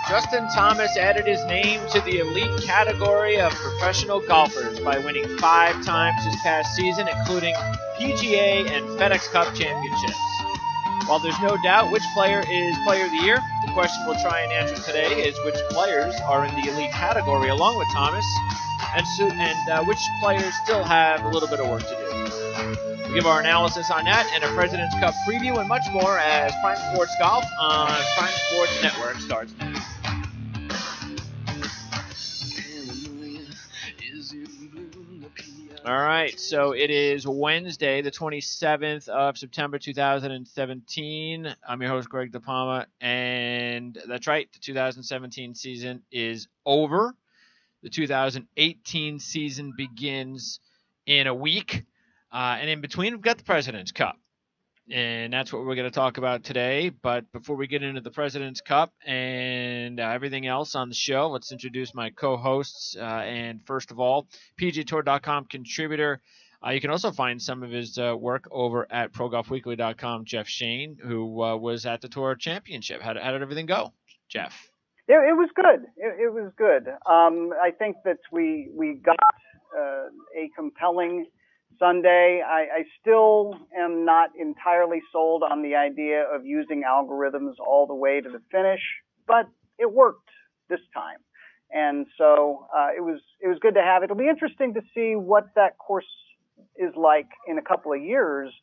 Justin Thomas added his name to the elite category of professional golfers by winning 5 times this past season, including PGA and FedEx Cup championships. While there's no doubt which player is Player of the Year, the question we'll try and answer today is which players are in the elite category along with Thomas, and which players still have a little bit of work to do. We'll give our analysis on that and a President's Cup preview and much more as Prime Sports Golf on Prime Sports Network starts now. All right, so it is Wednesday, the 27th of September, 2017. I'm your host, Greg DePalma, and that's right, the 2017 season is over. The 2018 season begins in a week. And in between, we've got the President's Cup. And that's what we're going to talk about today. But before we get into the President's Cup and everything else on the show, let's introduce my co-hosts. And first of all, PGAtour.com contributor. You can also find some of his work over at ProGolfWeekly.com, Jeff Shane, who was at the Tour Championship. How did everything go, Jeff? It was good. It was good. I think that we got a compelling Sunday. I still am not entirely sold on the idea of using algorithms all the way to the finish, but it worked this time. And so it was good to have. It'll be interesting to see what that course is like in a couple of years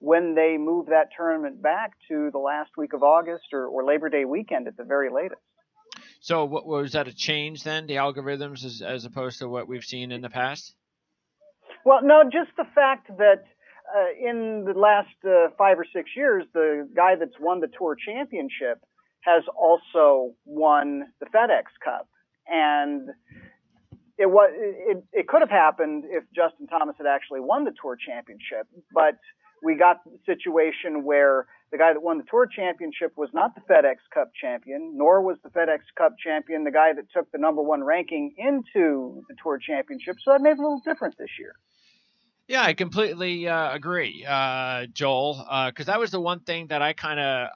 when they move that tournament back to the last week of August or Labor Day weekend at the very latest. So what was that a change then, the algorithms, as opposed to what we've seen in the past? Well, no, just the fact that in the last 5 or 6 years, the guy that's won the Tour Championship has also won the FedEx Cup. And it could have happened if Justin Thomas had actually won the Tour Championship, but we got the situation where the guy that won the Tour Championship was not the FedEx Cup champion, nor was the FedEx Cup champion the guy that took the number 1 ranking into the Tour Championship. So that made it a little different this year. Yeah, I completely agree, Joel, because that was the one thing that I kind of,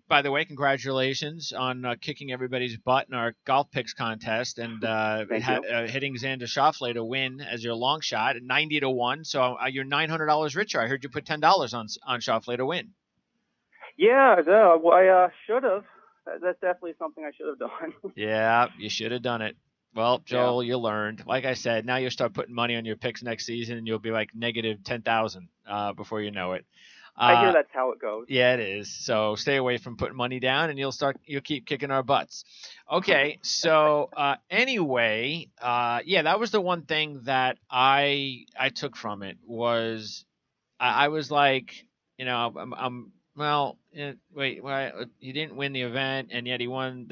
by the way, congratulations on kicking everybody's butt in our golf picks contest and hitting Xander Schauffele to win as your long shot at 90-1. So you're $900 richer. I heard you put $10 on Schauffele to win. Yeah, I should have. That's definitely something I should have done. Yeah, you should have done it. Well, Joel, you learned. Like I said, now you'll start putting money on your picks next season, and you'll be like negative 10,000 before you know it. I hear that's how it goes. Yeah, it is. So stay away from putting money down, and you'll keep kicking our butts. Okay, so anyway, that was the one thing that I took from it was I was like, he didn't win the event, and yet he won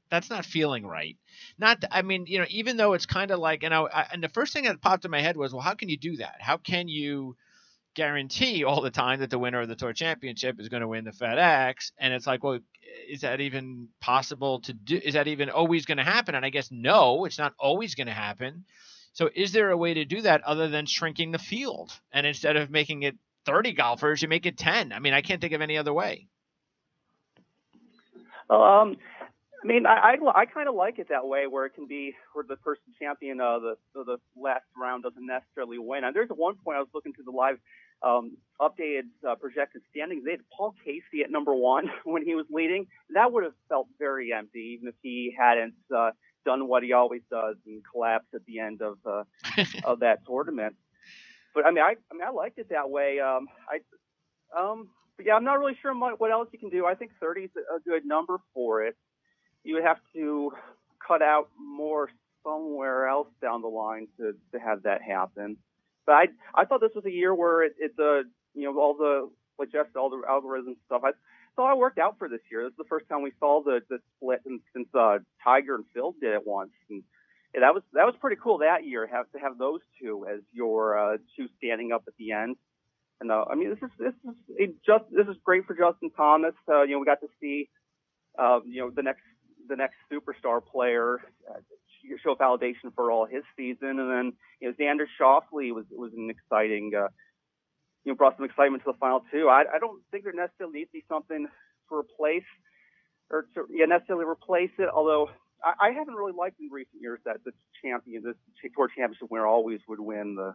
that's not feeling right. Even though it's kind of like, and the first thing that popped in my head was, well, how can you do that? How can you guarantee all the time that the winner of the Tour Championship is going to win the FedEx? And it's like, well, is that even possible to do? Is that even always going to happen? And I guess no, it's not always going to happen. So is there a way to do that other than shrinking the field? And instead of making it 30 golfers, you make it 10. I mean, I can't think of any other way. I kind of like it that way, where it can be where the person champion the last round doesn't necessarily win. And there's one point I was looking through the live updated projected standings. They had Paul Casey at number 1 when he was leading. That would have felt very empty, even if he hadn't done what he always does and collapsed at the end of of that tournament. But I liked it that way. I'm not really sure what else you can do. I think 30 is a good number for it. You would have to cut out more somewhere else down the line to have that happen. But I thought this was a year where all the, like Jeff said, all the algorithms stuff. I thought it worked out for this year. This is the first time we saw the split since Tiger and Phil did it once. And that was pretty cool that year. To have those two as your two standing up at the end. And this is great for Justin Thomas. We got to see the next superstar player show validation for all his season, and then Xander Schauffele was an exciting brought some excitement to the final two. I don't think there necessarily needs to be something to replace or to necessarily replace it. Although I haven't really liked in recent years that the tour championship winner always win the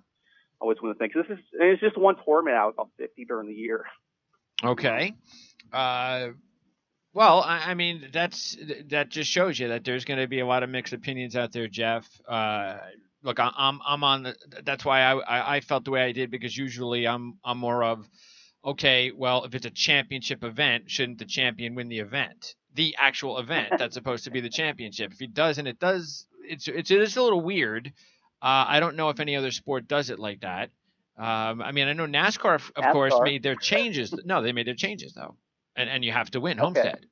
thing. Cause it's just one tournament out of 50 during the year. Okay. Well, I mean, that just shows you that there's going to be a lot of mixed opinions out there, Jeff. Look, I'm on the. That's why I felt the way I did, because usually I'm more of, okay, well, if it's a championship event, shouldn't the champion win the event, the actual event that's supposed to be the championship? If he does, and it does, it's a little weird. I don't know if any other sport does it like that. I mean, I know NASCAR, of course, made their changes. No, they made their changes though, and you have to win Homestead.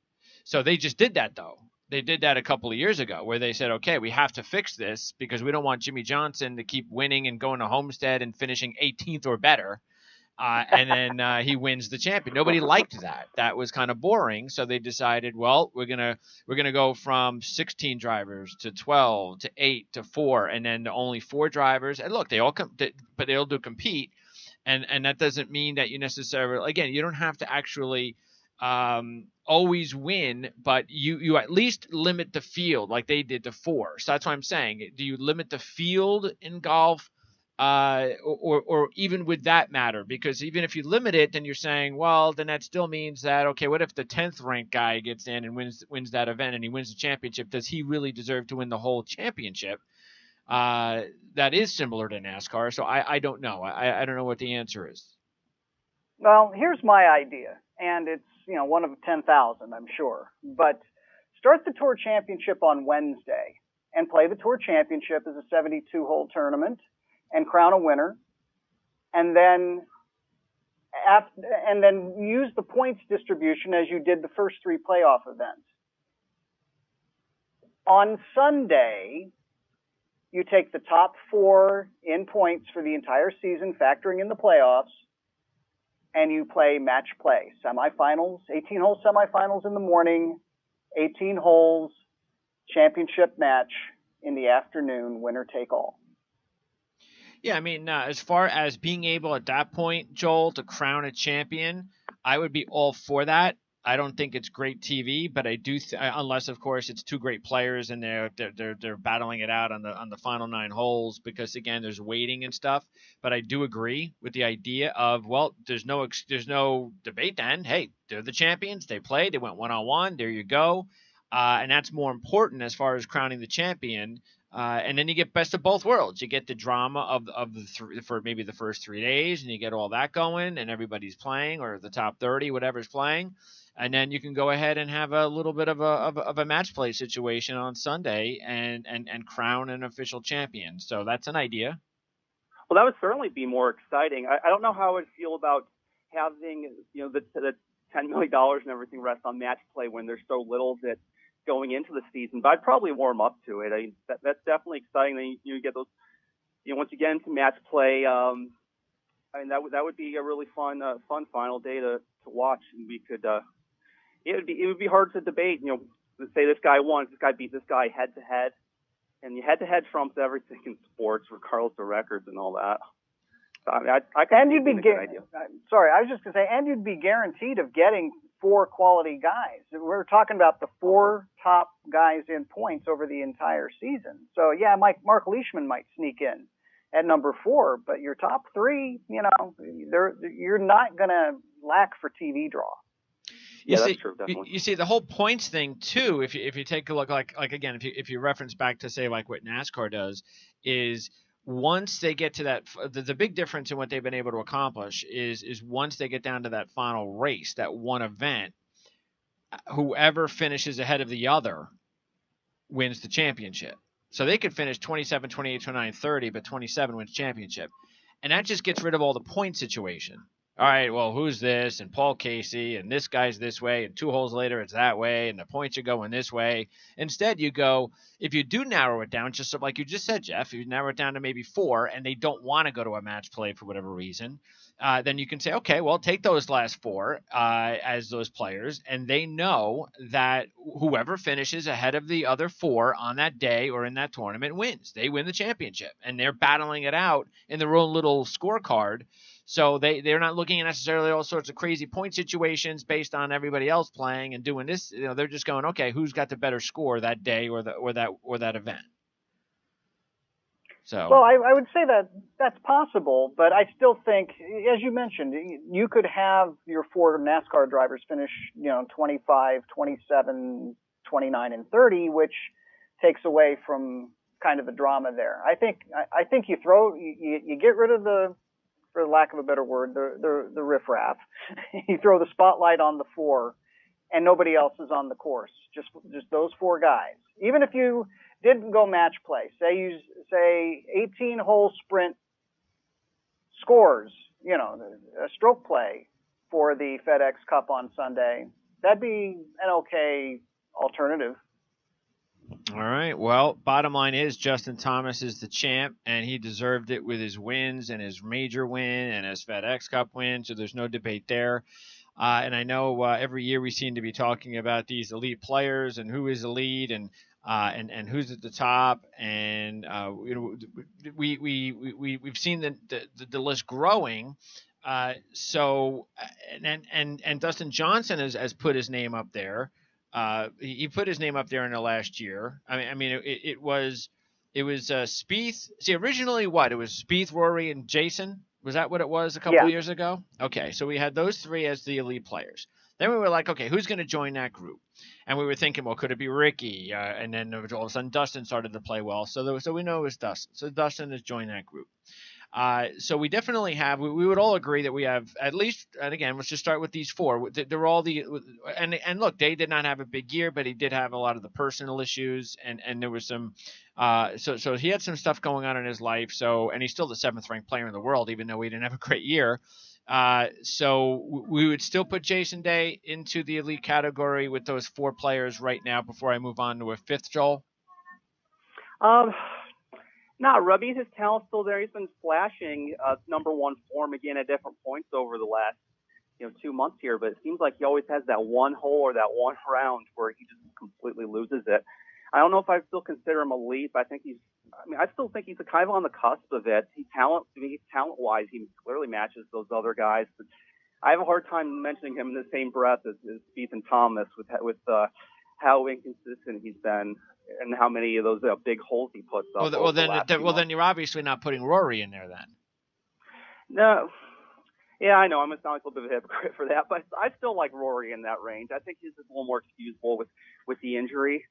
So they just did that though. They did that a couple of years ago, where they said, okay, we have to fix this because we don't want Jimmy Johnson to keep winning and going to Homestead and finishing 18th or better. And then he wins the champion. Nobody liked that. That was kind of boring. So they decided, well, we're gonna go from 16 drivers to 12 to 8 to 4, and then only 4 drivers. And look, they all but they all do compete, and that doesn't mean that you necessarily. Again, you don't have to actually always win, but you at least limit the field like they did to 4. So that's what I'm saying. Do you limit the field in golf? Or even would that matter? Because even if you limit it, then you're saying, well, then that still means that, okay, what if the 10th ranked guy gets in and wins that event and he wins the championship? Does he really deserve to win the whole championship? That is similar to NASCAR. So I don't know. I don't know what the answer is. Well, here's my idea, and it's, one of 10,000, I'm sure. But start the Tour Championship on Wednesday and play the Tour Championship as a 72-hole tournament and crown a winner, and then use the points distribution as you did the first 3 playoff events. On Sunday, you take the top 4 in points for the entire season, factoring in the playoffs, and you play match play, semifinals, 18-hole semifinals in the morning, 18 holes, championship match in the afternoon, winner take all. Yeah, I mean, as far as being able at that point, Joel, to crown a champion, I would be all for that. I don't think it's great TV, but I do, unless of course it's 2 great players and they're battling it out on the final 9 holes, because again there's waiting and stuff. But I do agree with the idea of, well, there's no debate then. Hey, they're the champions. They played. They went 1-on-1. There you go, and that's more important as far as crowning the champion. And then you get best of both worlds. You get the drama of for maybe the first 3 days, and you get all that going, and everybody's playing, or the top 30, whatever's playing, and then you can go ahead and have a little bit of a match play situation on Sunday and crown an official champion. So that's an idea. Well, that would certainly be more exciting. I don't know how I would feel about having the $10 million and everything rest on match play when there's so little that going into the season, but I'd probably warm up to it. I mean, that's definitely exciting. Then you get those, once you get into match play, I mean, that would be a really fun final day to watch, and we could, it would be hard to debate. Say this guy won, this guy beat this guy head to head, and the head to head trumps everything in sports, regardless of records and all that. So, I mean, I and you'd be sorry, I was just gonna say, and you'd be guaranteed of getting 4 quality guys. We're talking about the 4 top guys in points over the entire season. So yeah, Mark Leishman might sneak in at number 4, but your top 3, you're not gonna lack for TV draw. Yeah, that's true. Definitely. You see, the whole points thing too. If you take a look, like again, if you reference back to say like what NASCAR does, is once they get to that, the big difference in what they've been able to accomplish is once they get down to that final race, that one event, whoever finishes ahead of the other wins the championship. So they could finish 27, 28, 29, 30, but 27 wins championship. And that just gets rid of all the point situation. All right, well, who's this? And Paul Casey, and this guy's this way, and 2 holes later it's that way, and the points are going this way. Instead, you go, if you do narrow it down, just like you just said, Jeff, you narrow it down to maybe 4, and they don't want to go to a match play for whatever reason, then you can say, okay, well, take those last four as those players, and they know that whoever finishes ahead of the other four on that day or in that tournament wins. They win the championship, and they're battling it out in their own little scorecard. So they're not looking at necessarily all sorts of crazy point situations based on everybody else playing and doing this. They're just going, okay, who's got the better score that day or that event. So well, I would say that that's possible, but I still think, as you mentioned, you could have your four NASCAR drivers finish, 25, 27, 29, and 30, which takes away from kind of the drama there. I think you get rid of the, for lack of a better word, the riffraff. You throw the spotlight on the four, and nobody else is on the course. Just those four guys. Even if you didn't go match play, say 18-hole sprint scores, a stroke play for the FedEx Cup on Sunday, that'd be an okay alternative. All right. Well, bottom line is Justin Thomas is the champ, and he deserved it with his wins and his major win and his FedEx Cup win, so there's no debate there. And I know every year we seem to be talking about these elite players and who is elite and who's at the top, and we've seen the list growing. So Dustin Johnson has put his name up there. He put his name up there in the last year. I mean, it was Spieth. See, originally it was Spieth, Rory, and Jason. Was that what it was a couple of years ago? Okay, so we had those three as the elite players. Then we were like, okay, who's going to join that group? And we were thinking, well, could it be Ricky? And then all of a sudden, Dustin started to play well. So we know it was Dustin. So Dustin has joined that group. So we definitely have. We would all agree that we have at least. And again, let's just start with these four. They're all and look, Day did not have a big year, but he did have a lot of the personal issues, and there was some. So he had some stuff going on in his life. And he's still the 7th ranked player in the world, even though he didn't have a great year. So we would still put Jason Day into the elite category with those four players right now. Before I move on to a fifth, Joel. Not Robbie. His talent's still there. He's been flashing number one form again at different points over the last 2 months here. But it seems like he always has that one hole or that one round where he just completely loses it. I don't know if I still consider him elite, but I still think he's kind of on the cusp of it. Talent-wise, he clearly matches those other guys. But I have a hard time mentioning him in the same breath as Spieth and Thomas with how inconsistent he's been and how many of those big holes he puts up. Then you're obviously not putting Rory in there then. No. Yeah, I know. I'm going to sound like a little bit of a hypocrite for that, but I still like Rory in that range. I think his is a little more excusable with the injury.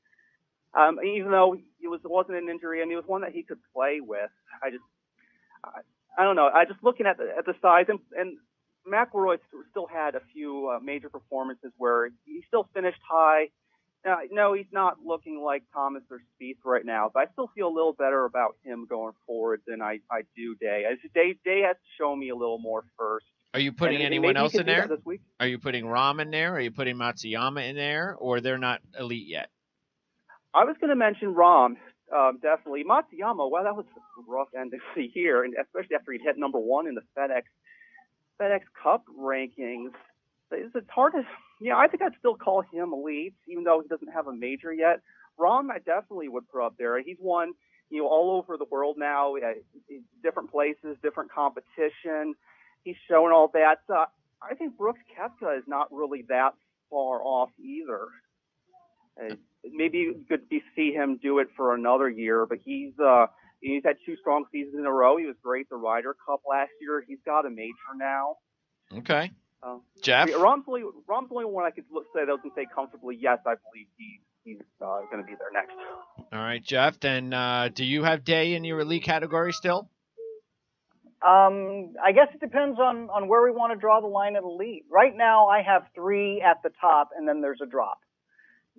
Even though it wasn't an injury, and it was one that he could play with. I don't know. I just looking at the size, and McIlroy still had a few major performances where he still finished high. No, he's not looking like Thomas or Spieth right now, but I still feel a little better about him going forward than I do Day. Day has to show me a little more first. Are you putting anyone else in there? Are you putting Rahm in there? Are you putting Matsuyama in there? Or they're not elite yet? I was going to mention Rahm, definitely. Matsuyama, well, that was a rough end of the year, and especially after he'd hit number one in the FedEx Cup rankings. It's hard to, I think I'd still call him elite, even though he doesn't have a major yet. Rahm, I definitely would put up there. He's won, all over the world now, different places, different competition. He's shown all that. I think Brooks Koepka is not really that far off either. Maybe you could see him do it for another year, but he's had 2 strong seasons in a row. He was great at the Ryder Cup last year. He's got a major now. Okay. Jeff? Rahm's the only one I could say that can say comfortably, yes, I believe he's going to be there next. All right, Jeff. Then do you have Day in your elite category still? I guess it depends on where we want to draw the line at elite. Right now, I have 3 at the top, and then there's a drop.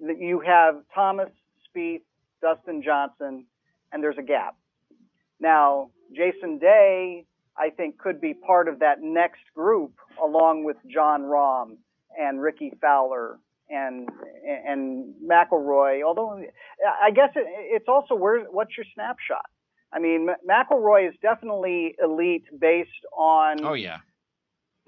You have Thomas, Spieth, Dustin Johnson, and there's a gap. Now, Jason Day, I think, could be part of that next group, along with Jon Rahm and Ricky Fowler and McIlroy. Although, I guess it's also what's your snapshot? I mean, McIlroy is definitely elite based on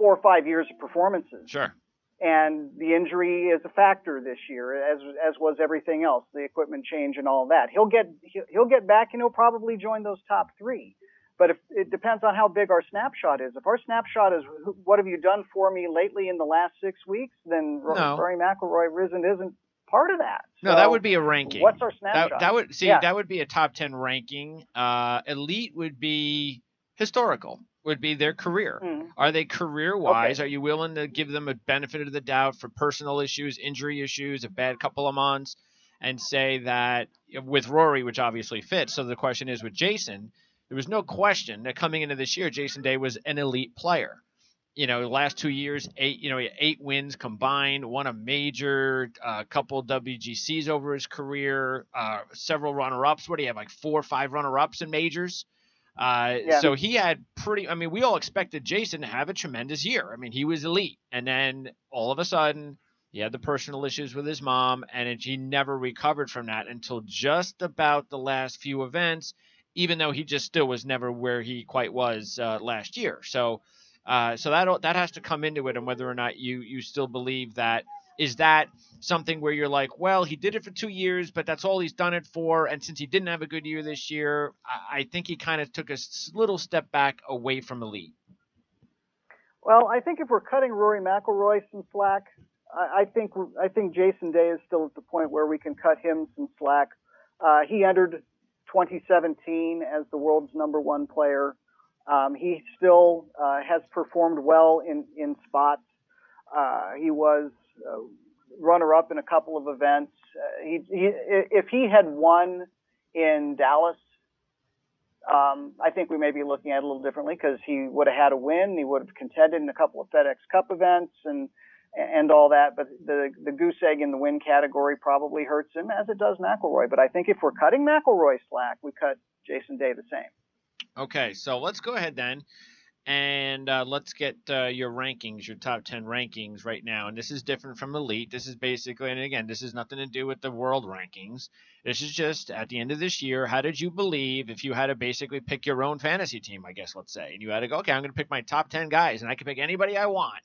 4 or 5 years of performances. Sure. And the injury is a factor this year, as was everything else, the equipment change and all that. He'll get back and he'll probably join those top 3. But it depends on how big our snapshot is. If our snapshot is, what have you done for me lately in the last 6 weeks, then Rory McIlroy isn't part of that. No, that would be a ranking. What's our snapshot? That would be a top 10 ranking. Elite would be historical, would be their career. Are they career-wise? Okay. Are you willing to give them a benefit of the doubt for personal issues, injury issues, a bad couple of months, and say that with Rory, which obviously fits. So the question is with Jason, there was no question that coming into this year, Jason Day was an elite player. The last 2 years, 8 wins combined, won a major, couple WGCs over his career, several runner-ups. What do you have, like 4 or 5 runner-ups in majors? So he had we all expected Jason to have a tremendous year. He was elite. And then all of a sudden, he had the personal issues with his mom, and he never recovered from that until just about the last few events, even though he just still was never where he quite was last year. So that has to come into it, and whether or not you still believe that. Is that something where you're like, well, he did it for 2 years, but that's all he's done it for, and since he didn't have a good year this year, I think he kind of took a little step back away from elite? Well, I think if we're cutting Rory McIlroy some slack, I think Jason Day is still at the point where we can cut him some slack. He entered 2017 as the world's #1 player. He still has performed well in spots. He was runner-up in a couple of events. If he had won in Dallas, I think we may be looking at it a little differently, because he would have had a win. He would have contended in a couple of FedEx Cup events and all that. But the goose egg in the win category probably hurts him, as it does McIlroy. But I think if we're cutting McIlroy slack, we cut Jason Day the same. Okay, so let's go ahead then. And let's get your rankings, your top 10 rankings right now. And this is different from elite. This is basically, and again, this has nothing to do with the world rankings. This is just at the end of this year, how did you believe, if you had to basically pick your own fantasy team, I guess, let's say, and you had to go, okay, I'm going to pick my top 10 guys, and I can pick anybody I want.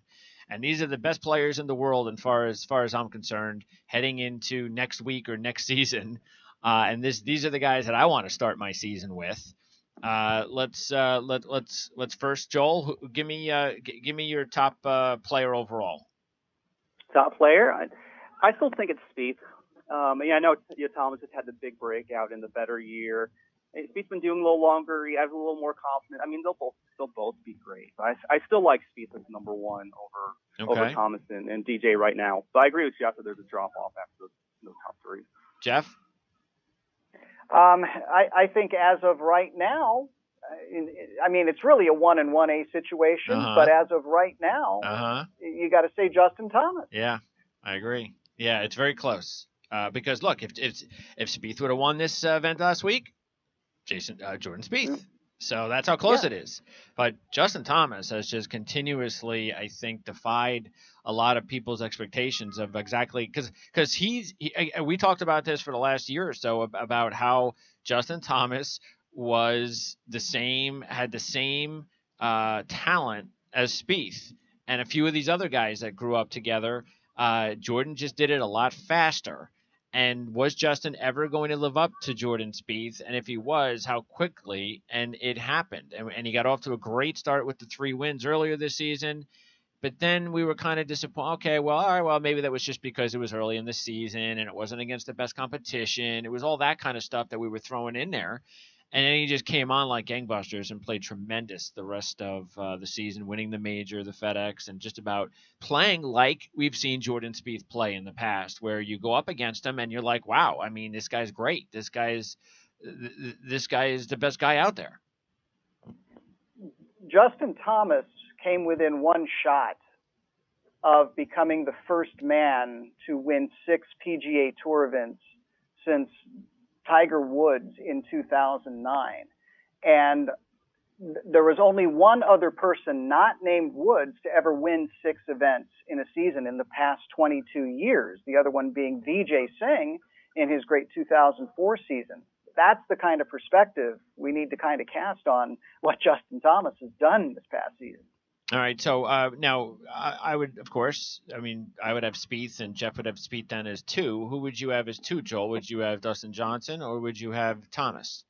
And these are the best players in the world, as far as I'm concerned, heading into next week or next season. And these are the guys that I want to start my season with. Let's first, Joel, give me your top player overall. Top player, I still think it's Spieth. I know Thomas has had the big breakout in the better year. Spieth's been doing a little longer. He has a little more confidence. They'll both be great. But I still like Spieth as #1 over Thomas and DJ right now. But I agree with Jeff that there's a drop off after those top 3. Jeff? I think as of right now, it's really a 1 and 1A situation, but as of right now, you got to say Justin Thomas. Yeah, I agree. Yeah, it's very close. Because look, if Spieth would have won this event last week, Jordan Spieth. So that's how close it is. But Justin Thomas has just continuously, I think, defied a lot of people's expectations of exactly because we talked about this for the last year or so about how Justin Thomas had the same talent as Spieth and a few of these other guys that grew up together. Jordan just did it a lot faster. And was Justin ever going to live up to Jordan Spieth? And if he was, how quickly? And it happened. And he got off to a great start with the 3 wins earlier this season. But then we were kind of disappointed. Okay, well, all right, well, maybe that was just because it was early in the season and it wasn't against the best competition. It was all that kind of stuff that we were throwing in there. And then he just came on like gangbusters and played tremendous the rest of the season, winning the major, the FedEx, and just about playing like we've seen Jordan Spieth play in the past, where you go up against him and you're like, wow, this guy's great. This guy is the best guy out there. Justin Thomas came within one shot of becoming the first man to win 6 PGA Tour events since Tiger Woods in 2009. And there was only one other person not named Woods to ever win 6 events in a season in the past 22 years, the other one being Vijay Singh in his great 2004 season. That's the kind of perspective we need to kind of cast on what Justin Thomas has done this past season. All right. So now I would, of course, I mean, I would have Spieth and Jeff would have Spieth then as two. Who would you have as two, Joel? Would you have Dustin Johnson or would you have Thomas?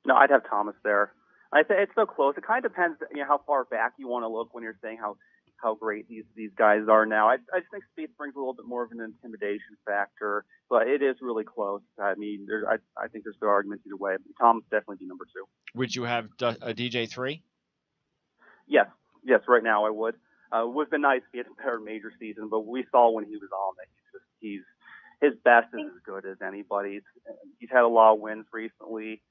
No, I'd have Thomas there. I think it's so close. It kind of depends, how far back you want to look when you're saying how great these guys are now. I just think Spieth brings a little bit more of an intimidation factor, but it is really close. I mean, I think there's good arguments either way. Thomas definitely be number two. Would you have a DJ three? Yes, yes. Right now, I would. It would have been nice if he had a better major season, but we saw when he was on that he's his best is as good as anybody's. He's had a lot of wins recently.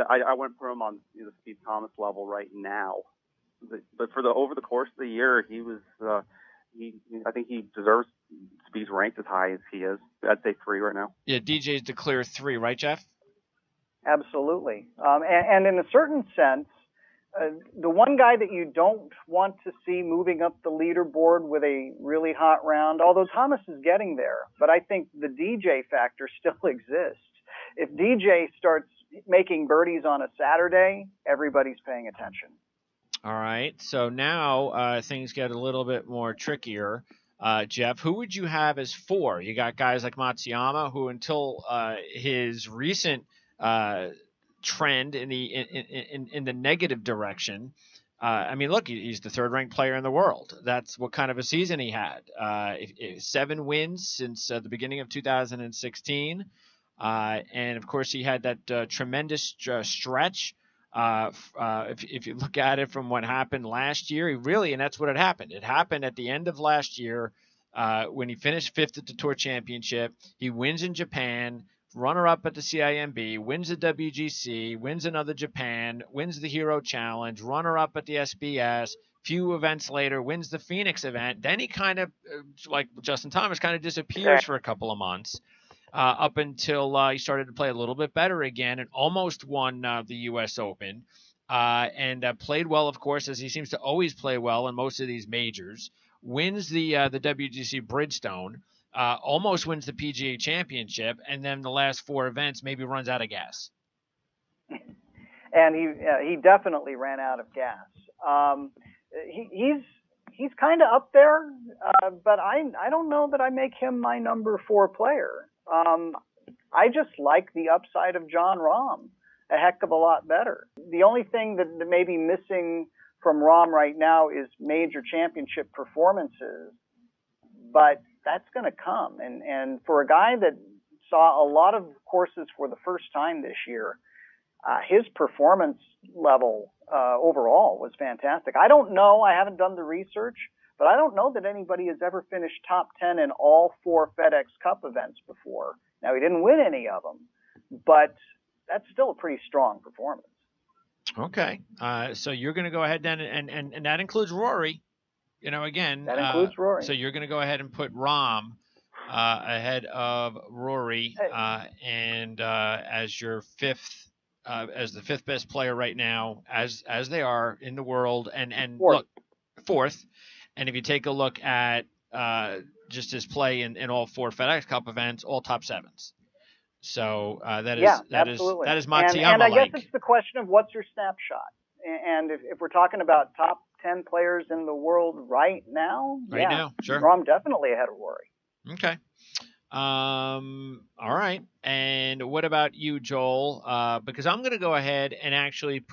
I went for him on the Steve Thomas level right now, but over the course of the year, he was I think he deserves to be ranked as high as he is. I'd say three right now. Yeah, DJ's the clear three, right, Jeff? Absolutely. And in a certain sense, the one guy that you don't want to see moving up the leaderboard with a really hot round, although Thomas is getting there, but I think the DJ factor still exists. If DJ starts making birdies on a Saturday, everybody's paying attention. All right. So now things get a little bit more trickier. Jeff, who would you have as four? You got guys like Matsuyama, who until his recent trend in the negative direction. I mean, look, he's the third-ranked player in the world. That's what kind of a season he had. 7 wins since the beginning of 2016. And, of course, he had that tremendous stretch. If you look at it from what happened last year, and that's what had happened. It happened at the end of last year when he finished 5th at the Tour Championship. He wins in Japan, runner-up at the CIMB, wins the WGC, wins another Japan, wins the Hero Challenge, runner-up at the SBS. Few events later, wins the Phoenix event. Then he kind of, like Justin Thomas, kind of disappears for a couple of months. Up until he started to play a little bit better again and almost won the U.S. Open and played well, of course, as he seems to always play well in most of these majors. Wins the WGC Bridgestone, almost wins the PGA Championship, and then the last 4 events maybe runs out of gas. And he definitely ran out of gas. He's kind of up there, but I don't know that I make him my number 4 player. I just like the upside of Jon Rahm a heck of a lot better. The only thing that may be missing from Rahm right now is major championship performances, but that's going to come. And for a guy that saw a lot of courses for the first time this year, his performance level overall was fantastic. I don't know, I haven't done the research, but I don't know that anybody has ever finished top 10 in all 4 FedEx Cup events before. Now, he didn't win any of them, but that's still a pretty strong performance. Okay. So you're going to go ahead then, and that includes Rory. Again. That includes Rory. So you're going to go ahead and put Rahm ahead of Rory and as your 5th, as the 5th best player right now, as they are in the world, and look, 4th. And if you take a look at just his play in all 4 FedEx Cup events, all top 7s. So that is Matsuyama. And I guess it's the question of what's your snapshot. And if we're talking about top 10 players in the world right now, sure, Rahm definitely ahead of Rory. Okay. All right. And what about you, Joel? Because I'm going to go ahead and actually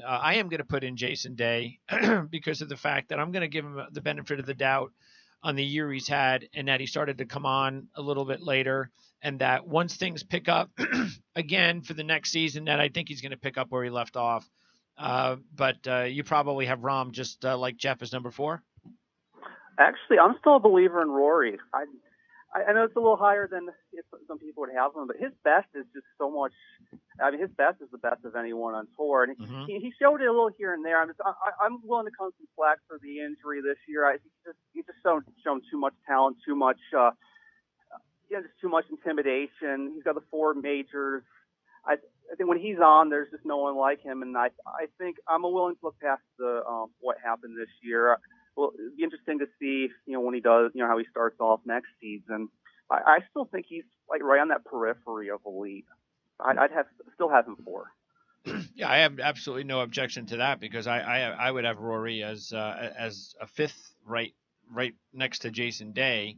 I am going to put in Jason Day because of the fact that I'm going to give him the benefit of the doubt on the year he's had and that he started to come on a little bit later and that once things pick up again for the next season, that I think he's going to pick up where he left off. But you probably have Rahm just like Jeff is number 4. Actually, I'm still a believer in Rory. I know it's a little higher than some people would have him, but his best is just so much. I mean, his best is the best of anyone on tour, and he showed it a little here and there. I'm willing to cut some slack for the injury this year. He's just shown too much talent, too much, just too much intimidation. He's got the 4 majors. I think when he's on, there's just no one like him, and I think I'm willing to look past the what happened this year. Well, it'd be interesting to see, when he does, how he starts off next season. I still think he's like right on that periphery of elite. I'd still have him 4. Yeah, I have absolutely no objection to that because I would have Rory as a fifth, right next to Jason Day.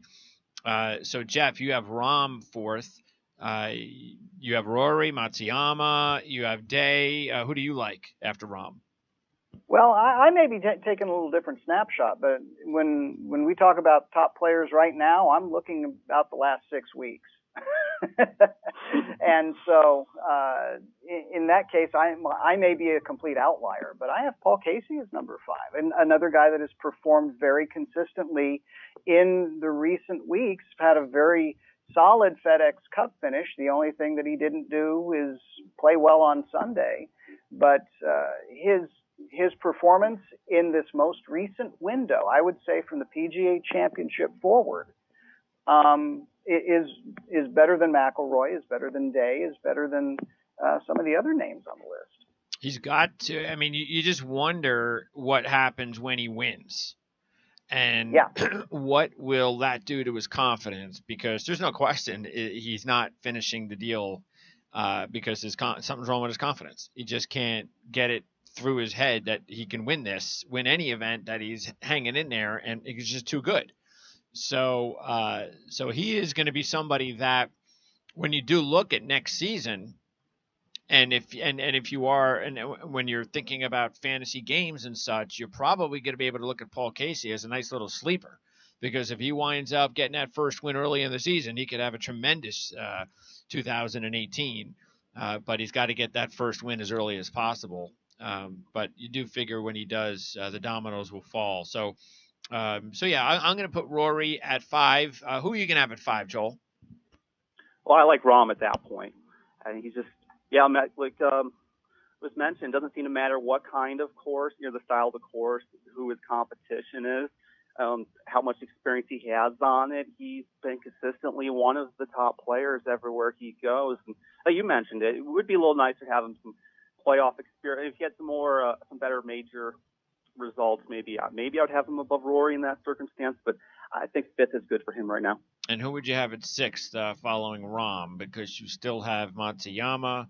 So Jeff, you have Rom fourth. You have Rory, Matsuyama. You have Day. Who do you like after Rom? Well, I may be taking a little different snapshot, but when we talk about top players right now, I'm looking about the last 6 weeks. And so, in that case, I may be a complete outlier, but I have Paul Casey as number 5, and another guy that has performed very consistently in the recent weeks, had a very solid FedEx Cup finish. The only thing that he didn't do is play well on Sunday, but his performance in this most recent window, I would say from the PGA Championship forward, is better than McIlroy, is better than Day, is better than some of the other names on the list. He's got to. I mean, you just wonder what happens when he wins, and Yeah. what will that do to his confidence? Because there's no question he's not finishing the deal because something's wrong with his confidence. He just can't get it through his head that he can win any event, that he's hanging in there, and he's just too good. So he is going to be somebody that when you do look at next season, and if you are, and when you're thinking about fantasy games and such, you're probably going to be able to look at Paul Casey as a nice little sleeper, because if he winds up getting that first win early in the season, he could have a tremendous 2018. But he's got to get that first win as early as possible. But you do figure when he does, the dominoes will fall. So yeah, I'm going to put Rory at 5. Who are you going to have at 5, Joel? Well, I like Rahm at that point. I think he's just, was mentioned, doesn't seem to matter what kind of course, the style of the course, who his competition is, how much experience he has on it. He's been consistently one of the top players everywhere he goes. And you mentioned it. It would be a little nicer to have him some playoff experience. If he had some better major results, maybe I would have him above Rory in that circumstance, but I think 5th is good for him right now. And who would you have at 6th following Rahm? Because you still have Matsuyama,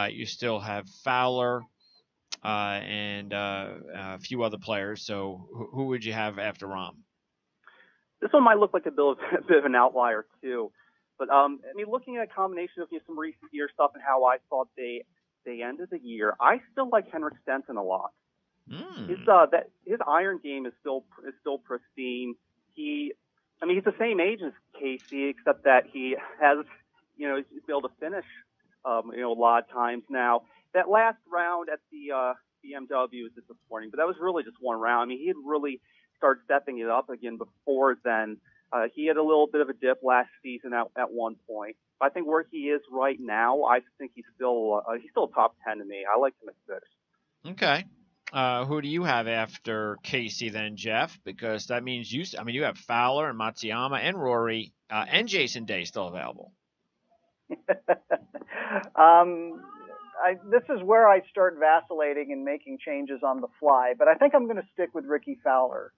you still have Fowler, and a few other players. So who would you have after Rahm? This one might look like a bit of an outlier too, but looking at a combination of some recent year stuff and how I thought they ended the year, I still like Henrik Stenson a lot. His iron game is still pristine. He's the same age as Casey, except that he has, he's been able to finish, a lot of times now. That last round at the BMW was disappointing, but that was really just one round. He had really started stepping it up again before then. He had a little bit of a dip last season at one point. But I think where he is right now, I think he's still top 10 to me. I like him at 6. Okay. Who do you have after Casey then, Jeff? Because that means you have Fowler and Matsuyama and Rory and Jason Day still available. This is where I start vacillating and making changes on the fly, but I think I'm going to stick with Ricky Fowler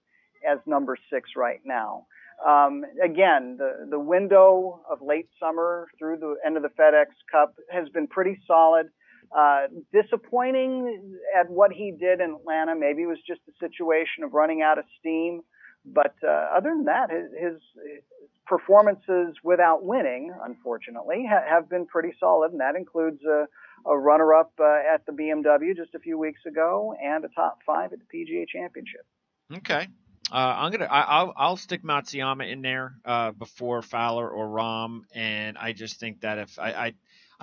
as number 6 right now. Again, the window of late summer through the end of the FedEx Cup has been pretty solid. Disappointing at what he did in Atlanta. Maybe it was just a situation of running out of steam. But other than that, his performances without winning, unfortunately, have been pretty solid, and that includes a runner-up at the BMW just a few weeks ago and a top 5 at the PGA Championship. Okay. I'll stick Matsuyama in there before Fowler or Rahm, and I just think that if I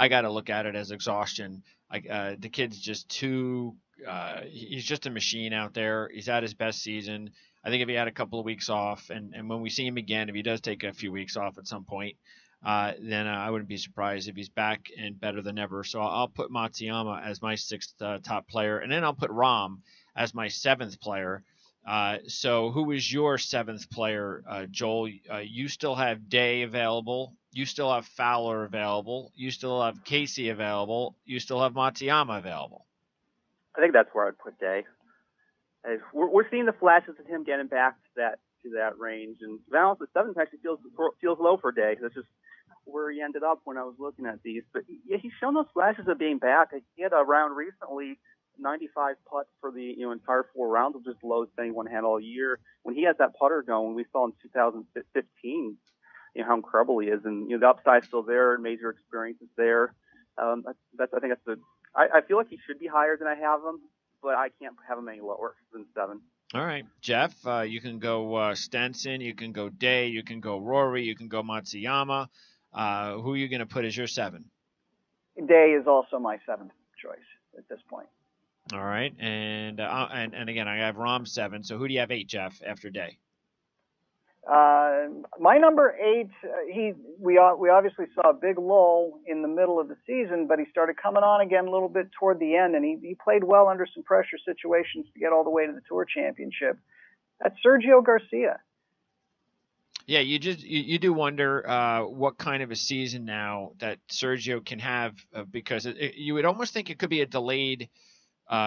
got to look at it as exhaustion. The kid's just he's just a machine out there. He's at his best season. I think if he had a couple of weeks off, and when we see him again, if he does take a few weeks off at some point, then I wouldn't be surprised if he's back and better than ever. So I'll put Matsuyama as my 6th top player, and then I'll put Rahm as my 7th player. So who is your 7th player, Joel? You still have Day available. You still have Fowler available. You still have Casey available. You still have Matsuyama available. I think that's where I'd put Day. We're seeing the flashes of him getting back to that range, and balance the 7th actually feels low for Day. That's just where he ended up when I was looking at these. But yeah, he's shown those flashes of being back. He had a round recently, 95 putts for the entire 4 rounds, which is the lowest anyone had all year. When he has that putter going, we saw in 2015, how incredible he is, and the upside's still there, major experience is there. I think I feel like he should be higher than I have him, but I can't have him any lower than 7. All right, Jeff, you can go Stenson, you can go Day, you can go Rory, you can go Matsuyama. Who are you going to put as your 7? Day is also my 7th choice at this point. All right, and again, I have Rahm 7. So who do you have 8, Jeff, after Day? My number 8, we obviously saw a big lull in the middle of the season, but he started coming on again a little bit toward the end, and he played well under some pressure situations to get all the way to the Tour Championship. That's Sergio Garcia. Yeah, you do wonder what kind of a season now that Sergio can have, because you would almost think it could be a delayed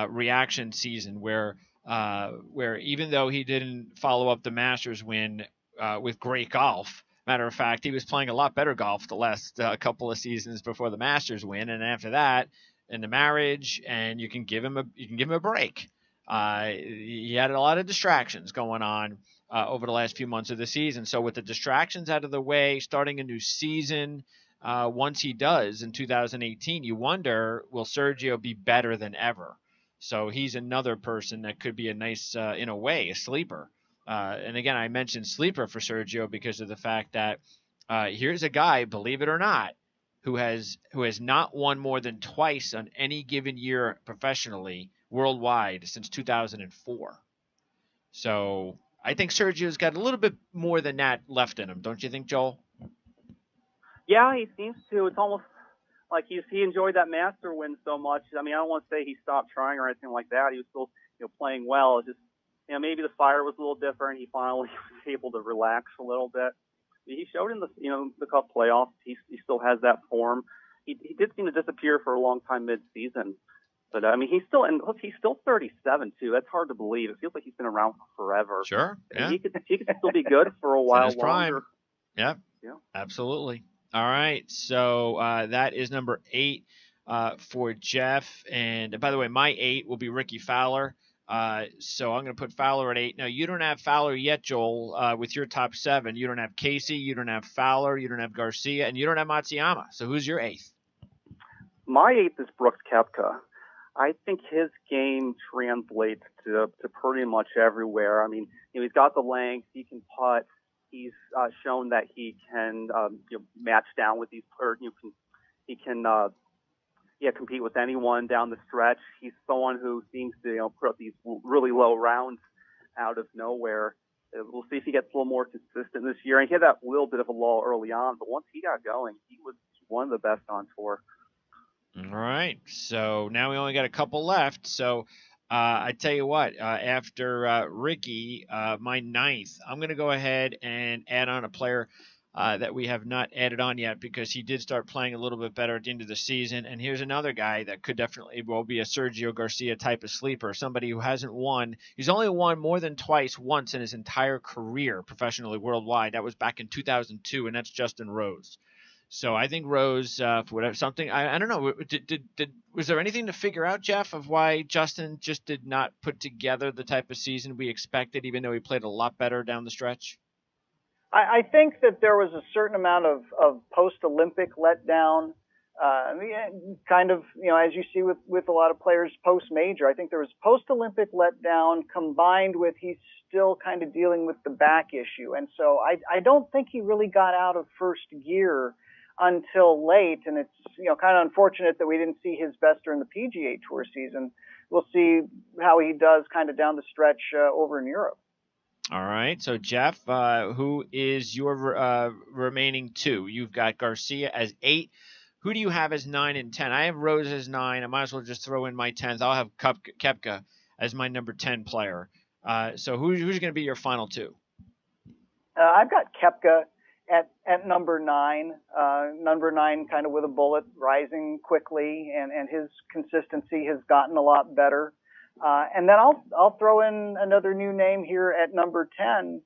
reaction season where even though he didn't follow up the Masters win with great golf. Matter of fact, he was playing a lot better golf the last couple of seasons before the Masters win, and after that, in the marriage, and you can give him a break. He had a lot of distractions going on over the last few months of the season. So with the distractions out of the way, starting a new season, once he does in 2018, you wonder, will Sergio be better than ever? So he's another person that could be a nice, in a way, a sleeper. And again, I mentioned sleeper for Sergio because of the fact that here's a guy, believe it or not, who has not won more than twice on any given year professionally worldwide since 2004. So I think Sergio's got a little bit more than that left in him, don't you think, Joel? Yeah, he seems to. It's almost like he enjoyed that Master win so much. I mean, I don't want to say he stopped trying or anything like that. He was still playing well. Just maybe the fire was a little different. He finally was able to relax a little bit. He showed in the Cup playoffs. He still has that form. He did seem to disappear for a long time mid-season, but I mean he's still 37 too. That's hard to believe. It feels like he's been around forever. Sure. Yeah. He could still be good for a while longer. Prime. Yeah. Yeah. Absolutely. All right. So that is number 8 for Jeff. And by the way, my 8 will be Ricky Fowler. So I'm going to put Fowler at 8. Now, you don't have Fowler yet, Joel, with your top 7. You don't have Casey, you don't have Fowler, you don't have Garcia, and you don't have Matsuyama. So who's your 8th? My 8th is Brooks Koepka. I think his game translates to pretty much everywhere. I mean, he's got the length, he can putt. He's shown that he can match down with these, or he can compete with anyone down the stretch. He's someone who seems to put up these really low rounds out of nowhere. We'll see if he gets a little more consistent this year. And he had that little bit of a lull early on, but once he got going, he was one of the best on tour. All right. So now we only got a couple left. So I tell you what, after Ricky, my 9th, I'm going to go ahead and add on a player that we have not added on yet because he did start playing a little bit better at the end of the season. And here's another guy that could definitely be a Sergio Garcia type of sleeper, somebody who hasn't won. He's only won more than once in his entire career professionally worldwide. That was back in 2002, and that's Justin Rose. So I think Rose, for whatever something, I don't know. Was there anything to figure out, Jeff, of why Justin just did not put together the type of season we expected, even though he played a lot better down the stretch? I think that there was a certain amount of post-Olympic letdown, kind of, as you see with a lot of players post-major. I think there was post-Olympic letdown combined with he's still kind of dealing with the back issue. And so I don't think he really got out of first gear until late. And it's, kind of unfortunate that we didn't see his best during the PGA Tour season. We'll see how he does kind of down the stretch over in Europe. All right. So, Jeff, who is your remaining 2? You've got Garcia as 8. Who do you have as 9 and 10? I have Rose as 9. I might as well just throw in my 10th. I'll have Koepka as my number 10 player. So who's going to be your final 2? I've got Koepka at number 9. Number 9 kind of with a bullet, rising quickly, and his consistency has gotten a lot better. And then I'll throw in another new name here at number 10.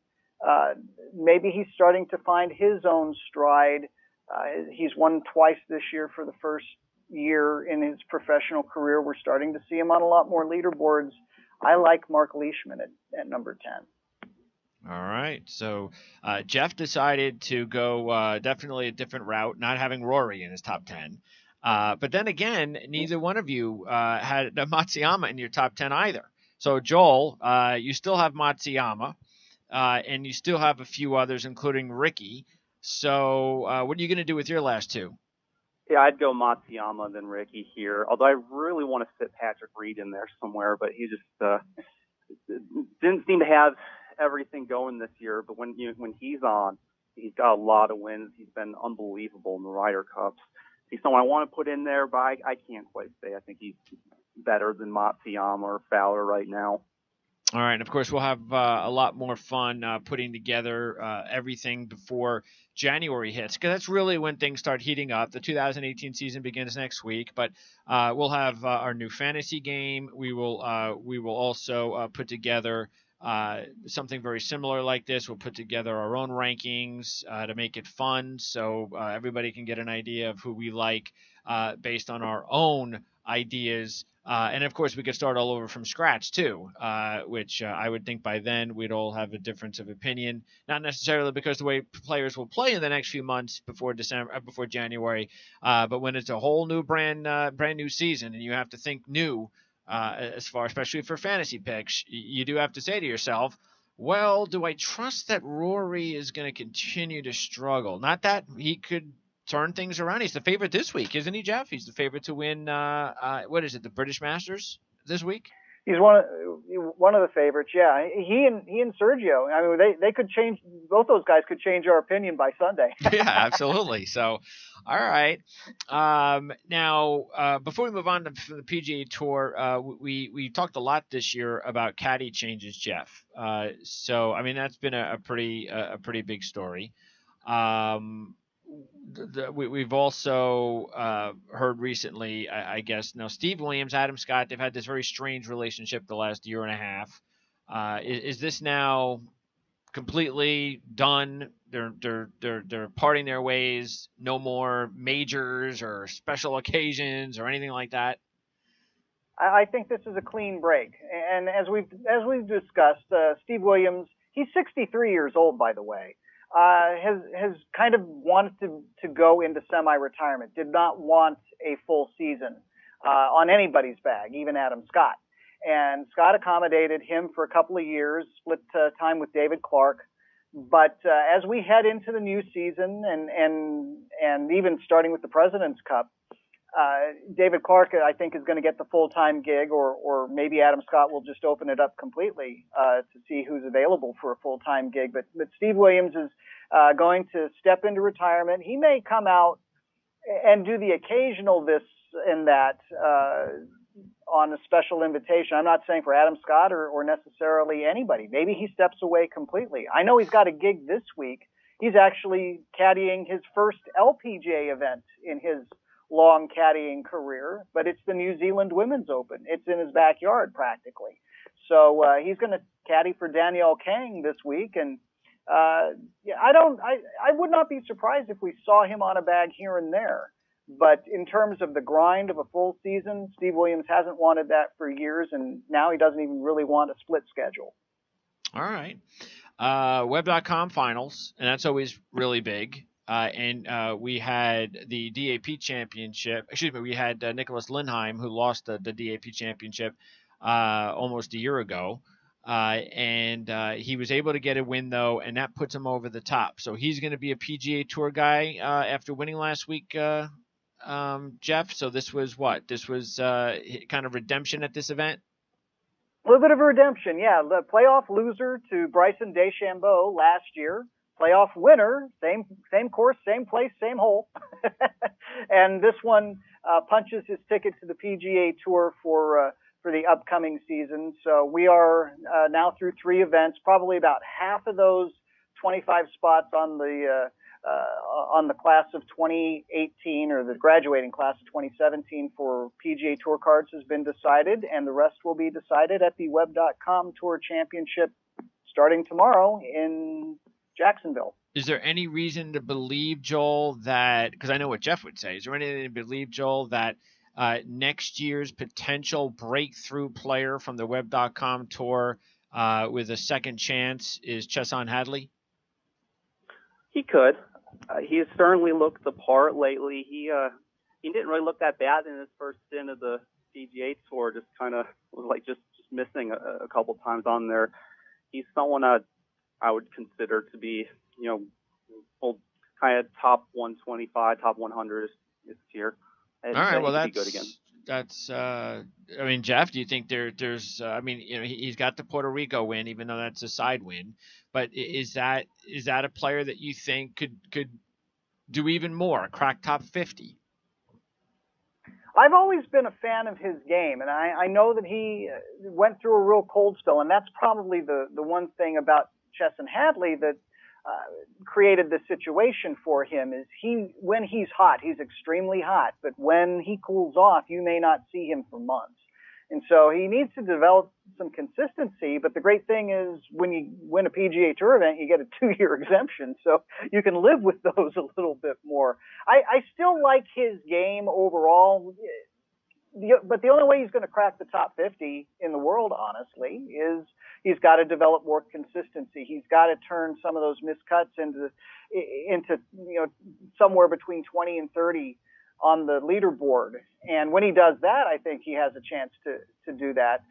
Maybe he's starting to find his own stride. He's won twice this year for the first year in his professional career. We're starting to see him on a lot more leaderboards. I like Mark Leishman at number 10. All right. So Jeff decided to go definitely a different route, not having Rory in his top 10. But then again, neither one of you had Matsuyama in your top 10 either. So, Joel, you still have Matsuyama, and you still have a few others, including Ricky. So what are you going to do with your last two? Yeah, I'd go Matsuyama than Ricky here. Although I really want to fit Patrick Reed in there somewhere, but he just didn't seem to have everything going this year. But when he's on, he's got a lot of wins. He's been unbelievable in the Ryder Cups. He's someone I want to put in there, but I can't quite say I think he's better than Matsuyama or Fowler right now. All right, and of course we'll have a lot more fun putting together everything before January hits, because that's really when things start heating up. The 2018 season begins next week, but we'll have our new fantasy game. We will also put together something very similar like this. We'll put together our own rankings to make it fun, so everybody can get an idea of who we like based on our own ideas. And of course, we could start all over from scratch too, which I would think by then we'd all have a difference of opinion. Not necessarily because the way players will play in the next few months before January, but when it's a whole new brand new season and you have to think new, especially for fantasy picks, you do have to say to yourself, well, do I trust that Rory is going to continue to struggle? Not that he could turn things around. He's the favorite this week, isn't he, Jeff? He's the favorite to win. What is it? The British Masters this week? He's one of the favorites. Yeah, he and Sergio. I mean, they could change. Both those guys could change our opinion by Sunday. Yeah, absolutely. So, all right. Now, before we move on to the PGA Tour, we talked a lot this year about caddy changes, Jeff. So, I mean, that's been a pretty big story. We've also heard recently, I guess, now Steve Williams, Adam Scott, they've had this very strange relationship the last year and a half. Is this now completely done? They're parting their ways. No more majors or special occasions or anything like that. I think this is a clean break, and as we've discussed, Steve Williams, he's 63 years old, by the way. Has kind of wanted to go into semi-retirement, did not want a full season on anybody's bag, even Adam Scott. And Scott accommodated him for a couple of years, split time with David Clark. But as we head into the new season and even starting with the President's Cup, David Clark, I think, is going to get the full-time gig, or maybe Adam Scott will just open it up completely to see who's available for a full-time gig. But Steve Williams is going to step into retirement. He may come out and do the occasional this and that on a special invitation. I'm not saying for Adam Scott or necessarily anybody. Maybe he steps away completely. I know he's got a gig this week. He's actually caddying his first LPGA event in his long caddying career, but it's the New Zealand Women's Open. It's in his backyard practically. So he's going to caddy for Danielle Kang this week, and I would not be surprised if we saw him on a bag here and there. But in terms of the grind of a full season, Steve Williams hasn't wanted that for years, and now he doesn't even really want a split schedule. All right. Web.com finals, and that's always really big. And we had the DAP championship. Excuse me, we had Nicholas Lindheim, who lost the DAP championship almost a year ago. And he was able to get a win, though, and that puts him over the top. So he's going to be a PGA Tour guy after winning last week, Jeff. So this was what? This was kind of redemption at this event? A little bit of a redemption, yeah. The playoff loser to Bryson DeChambeau last year. Playoff winner, same course, same place, same hole. And this one punches his ticket to the PGA Tour for the upcoming season. So we are now through 3 events, probably about half of those 25 spots on the class of 2018 or the graduating class of 2017 for PGA Tour cards has been decided, and the rest will be decided at the Web.com Tour Championship starting tomorrow in Jacksonville. Is there any reason to believe, Joel, that, because I know what Jeff would say, is there anything to believe, Joel, that next year's potential breakthrough player from the Web.com tour with a second chance is Chesson Hadley? He could. He has certainly looked the part lately. He didn't really look that bad in his first stint of the PGA Tour. Just kind of was like just missing a couple times on there. He's someone I would consider to be, kind of top 125, top 100 is tier. All right, well, be good again. That's. I mean, Jeff, do you think there's? I mean, he's got the Puerto Rico win, even though that's a side win. But is that a player that you think could do even more, crack top 50? I've always been a fan of his game, and I know that he went through a real cold spell, and that's probably the one thing about Chesson Hadley that created this situation for him is when he's hot, he's extremely hot, but when he cools off, you may not see him for months. And so he needs to develop some consistency, but the great thing is when you win a PGA Tour event, you get a 2-year exemption, so you can live with those a little bit more. I still like his game overall, but the only way he's going to crack the top 50 in the world, honestly, is he's got to develop more consistency. He's got to turn some of those miscuts into somewhere between 20 and 30 on the leaderboard. And when he does that, I think he has a chance to do that.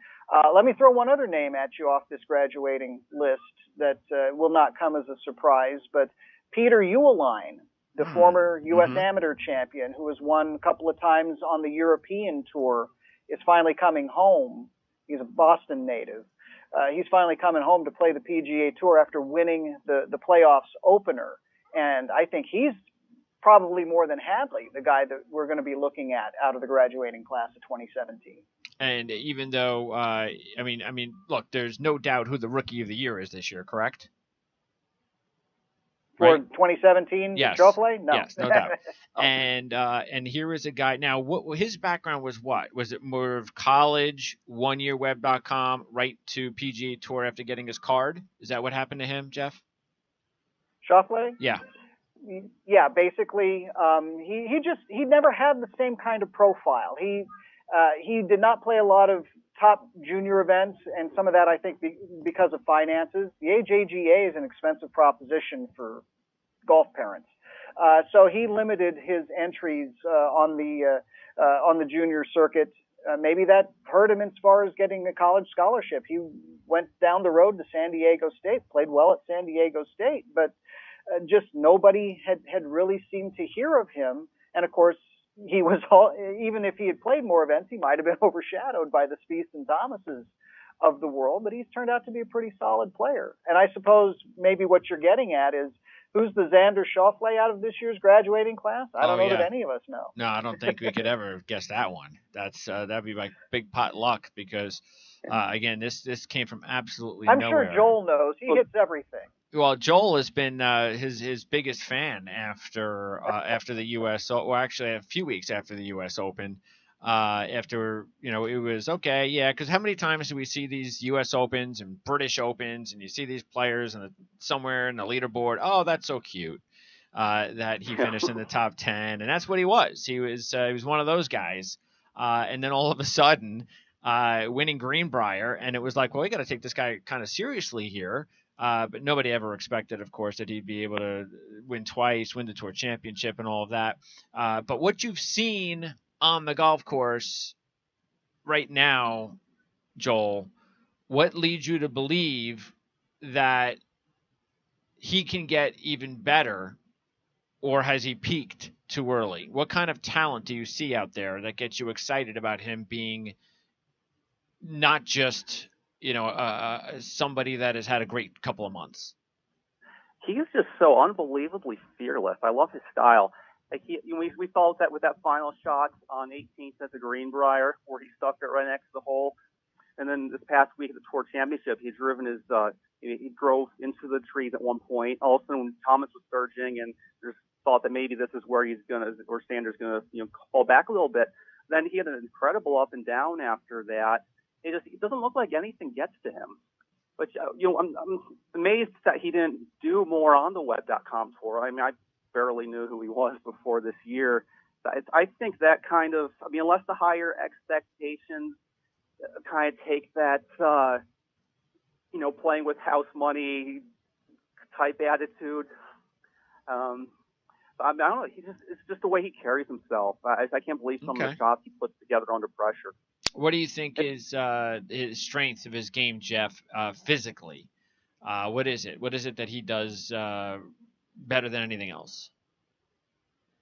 Let me throw one other name at you off this graduating list that will not come as a surprise, but Peter Uihlein, the former U.S. amateur champion who has won a couple of times on the European Tour, is finally coming home. He's a Boston native. He's finally coming home to play the PGA Tour after winning the playoffs opener. And I think he's probably more than Hadley, the guy that we're going to be looking at out of the graduating class of 2017. And even though, I mean, look, there's no doubt who the Rookie of the Year is this year, correct? For 2017, yes. Schauffele? No. Yes, no doubt. And here is a guy. Now, what his background was? What was it? More of college, 1 year Web.com, right to PGA Tour after getting his card? Is that what happened to him, Jeff? Schauffele? Yeah. Yeah, basically, he never had the same kind of profile. He did not play a lot of top junior events, and some of that I think because of finances. The AJGA is an expensive proposition for golf parents, so he limited his entries on the junior circuit. Maybe that hurt him as far as getting a college scholarship. He went down the road to San Diego State, played well at San Diego State, but just nobody had really seemed to hear of him. And of course, he was even if he had played more events, he might have been overshadowed by the Spieths and Thomases of the world. But he's turned out to be a pretty solid player. And I suppose maybe what you're getting at is who's the Xander Schauffele out of this year's graduating class? I don't know that any of us know. No, I don't think we could ever guess that one. That'd be like big pot luck because again, this came from absolutely nowhere. I'm sure Joel knows. He hits everything. Well, Joel has been his biggest fan after the U.S. Well, actually, a few weeks after the U.S. Open. After it was okay, yeah. Because how many times do we see these U.S. Opens and British Opens, and you see these players somewhere in the leaderboard? Oh, that's so cute that he finished in the top 10, and that's what he was. He was one of those guys, and then all of a sudden, winning Greenbrier, and it was like, well, we got to take this guy kind of seriously here. But nobody ever expected, of course, that he'd be able to win twice, win the Tour Championship and all of that. But what you've seen on the golf course right now, Joel, what leads you to believe that he can get even better, or has he peaked too early? What kind of talent do you see out there that gets you excited about him being not just somebody that has had a great couple of months? He's just so unbelievably fearless. I love his style. Like we saw that with that final shot on 18th at the Greenbrier, where he stuck it right next to the hole. And then this past week at the Tour Championship, he drove into the trees at one point. All of a sudden, Thomas was surging, and there's thought that maybe this is where Sanders gonna fall back a little bit. Then he had an incredible up and down after that. It doesn't look like anything gets to him. But I'm amazed that he didn't do more on the Web.com tour. I mean, I barely knew who he was before this year. I think that kind of, I mean, unless the higher expectations kind of take that, playing with house money type attitude. I don't know. It's just the way he carries himself. I can't believe some of the shots he puts together under pressure. What do you think is his strength of his game, Jeff, physically? What is it? What is it that he does better than anything else?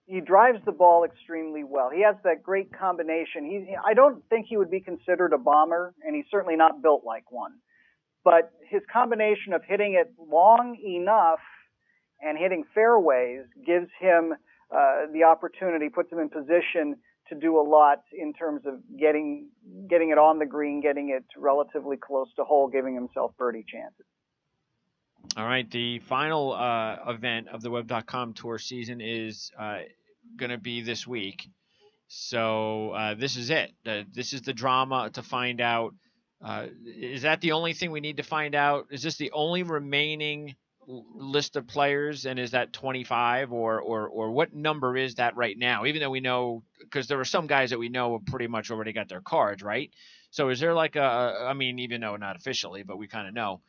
He drives the ball extremely well. He has that great combination. I don't think he would be considered a bomber, and he's certainly not built like one. But his combination of hitting it long enough and hitting fairways gives him the opportunity, puts him in position to do a lot in terms of getting it on the green, getting it relatively close to hole, giving himself birdie chances. All right, the final event of the Web.com Tour season is going to be this week. So this is it. This is the drama to find out. Is that the only thing we need to find out? Is this the only remaining list of players, and is that 25, or what number is that right now? Even though we know, because there are some guys that we know have pretty much already got their cards, right? So is there like I mean, even though not officially, but we kind of know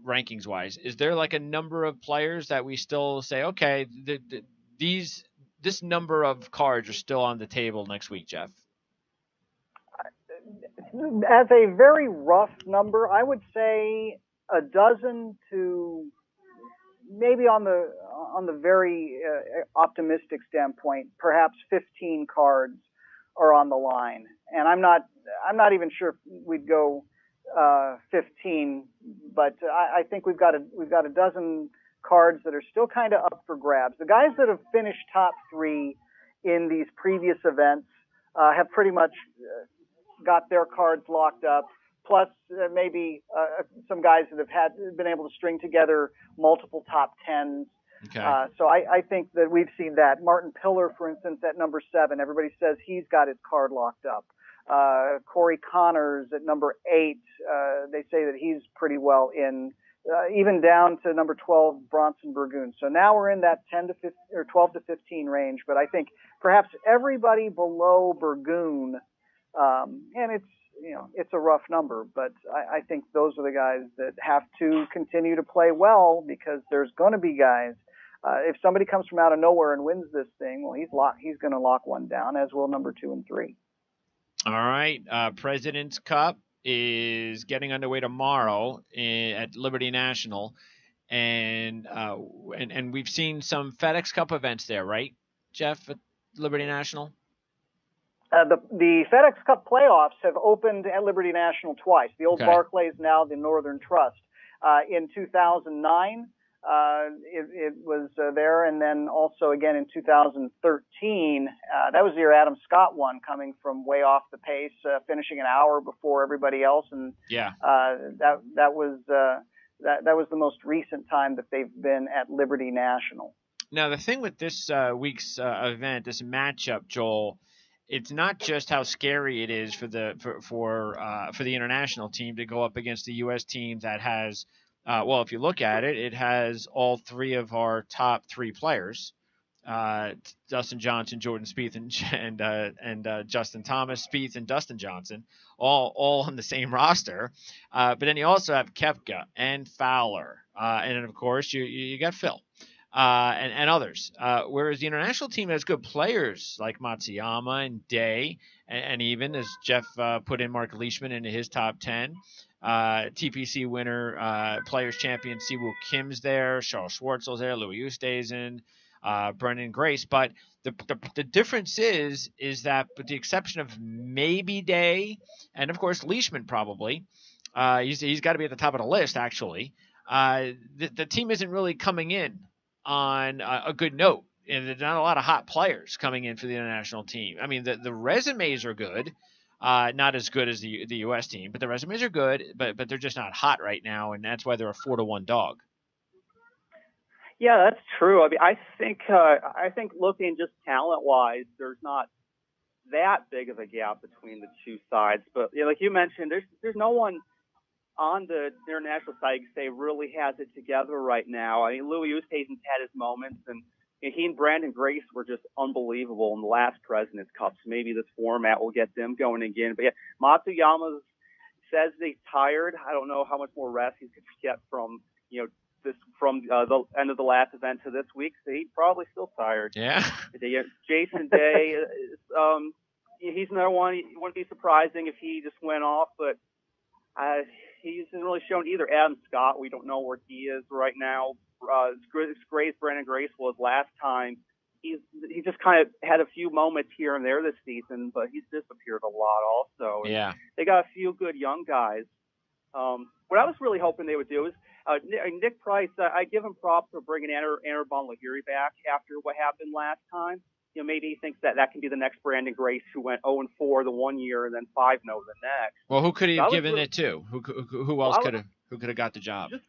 rankings wise, is there like a number of players that we still say, okay, this number of cards are still on the table next week, Jeff? As a very rough number, I would say a dozen to maybe on the very optimistic standpoint, perhaps 15 cards are on the line, and I'm not even sure if we'd go 15, but I think we've got a dozen cards that are still kind of up for grabs. The guys that have finished top 3 in these previous events have pretty much got their cards locked up. Plus, maybe some guys that have been able to string together multiple top 10s. Okay. So I think that we've seen that. Martin Pillar, for instance, at number 7, everybody says he's got his card locked up. Corey Connors at number 8, they say that he's pretty well in. Even down to number 12, Bronson Burgoon. So now we're in that 10 to 15 or 12 to 15 range. But I think perhaps everybody below Burgoon, and it's a rough number, but I think those are the guys that have to continue to play well, because there's going to be guys. If somebody comes from out of nowhere and wins this thing, well, he's going to lock one down, as will number 2 and 3. All right. President's Cup is getting underway tomorrow at Liberty National, and we've seen some FedEx Cup events there, right, Jeff, at Liberty National? The FedEx Cup playoffs have opened at Liberty National twice. The old Barclays, now the Northern Trust. In 2009, it was there, and then also again in 2013. That was the year Adam Scott won, coming from way off the pace, finishing an hour before everybody else, and that was the most recent time that they've been at Liberty National. Now the thing with this week's event, this matchup, Joel, it's not just how scary it is for the international team to go up against the U.S. team that has, well, if you look at it, it has all 3 of our top 3 players, Dustin Johnson, Jordan Spieth, and Justin Thomas, Spieth, and Dustin Johnson, all on the same roster. But then you also have Koepka and Fowler, and then of course you got Phil. And others. Whereas the international team has good players like Matsuyama and Day, and even, as Jeff put in, Mark Leishman into his top 10. TPC winner, Players Champion Siwoo Kim's there, Charles Schwartzel's there, Louis Oosthuizen, Brendan Grace. But the difference is that, with the exception of maybe Day, and of course Leishman probably, he's got to be at the top of the list actually. The team isn't really coming in on a good note, and there's not a lot of hot players coming in for the international team. I mean, the resumes are good, not as good as the U.S. team, but the resumes are good, but they're just not hot right now, and that's why they're a 4-1 dog. Yeah, that's true. I mean, I think looking just talent-wise, there's not that big of a gap between the two sides. But like you mentioned, there's no one on the international side, you say really has it together right now. I mean, Louis Oosthuizen's had his moments, and he and Brandon Grace were just unbelievable in the last President's Cup. So maybe this format will get them going again. But yeah, Matsuyama says he's tired. I don't know how much more rest he's going to get from the end of the last event to this week. So he's probably still tired. Yeah. Jason Day, he's another one. It wouldn't be surprising if he just went off, but he hasn't really shown either. Adam Scott, we don't know where he is right now. As great as Brandon Grace was last time, he just kind of had a few moments here and there this season, but he's disappeared a lot also. Yeah. They got a few good young guys. What I was really hoping they would do is Nick Price. I give him props for bringing Anirban Lahiri back after what happened last time. You know, maybe he thinks that can be the next Brandon Grace, who went 0-4 the one year and then 5-0 the next. Well, who could he have given it to? Who else could have got the job? Just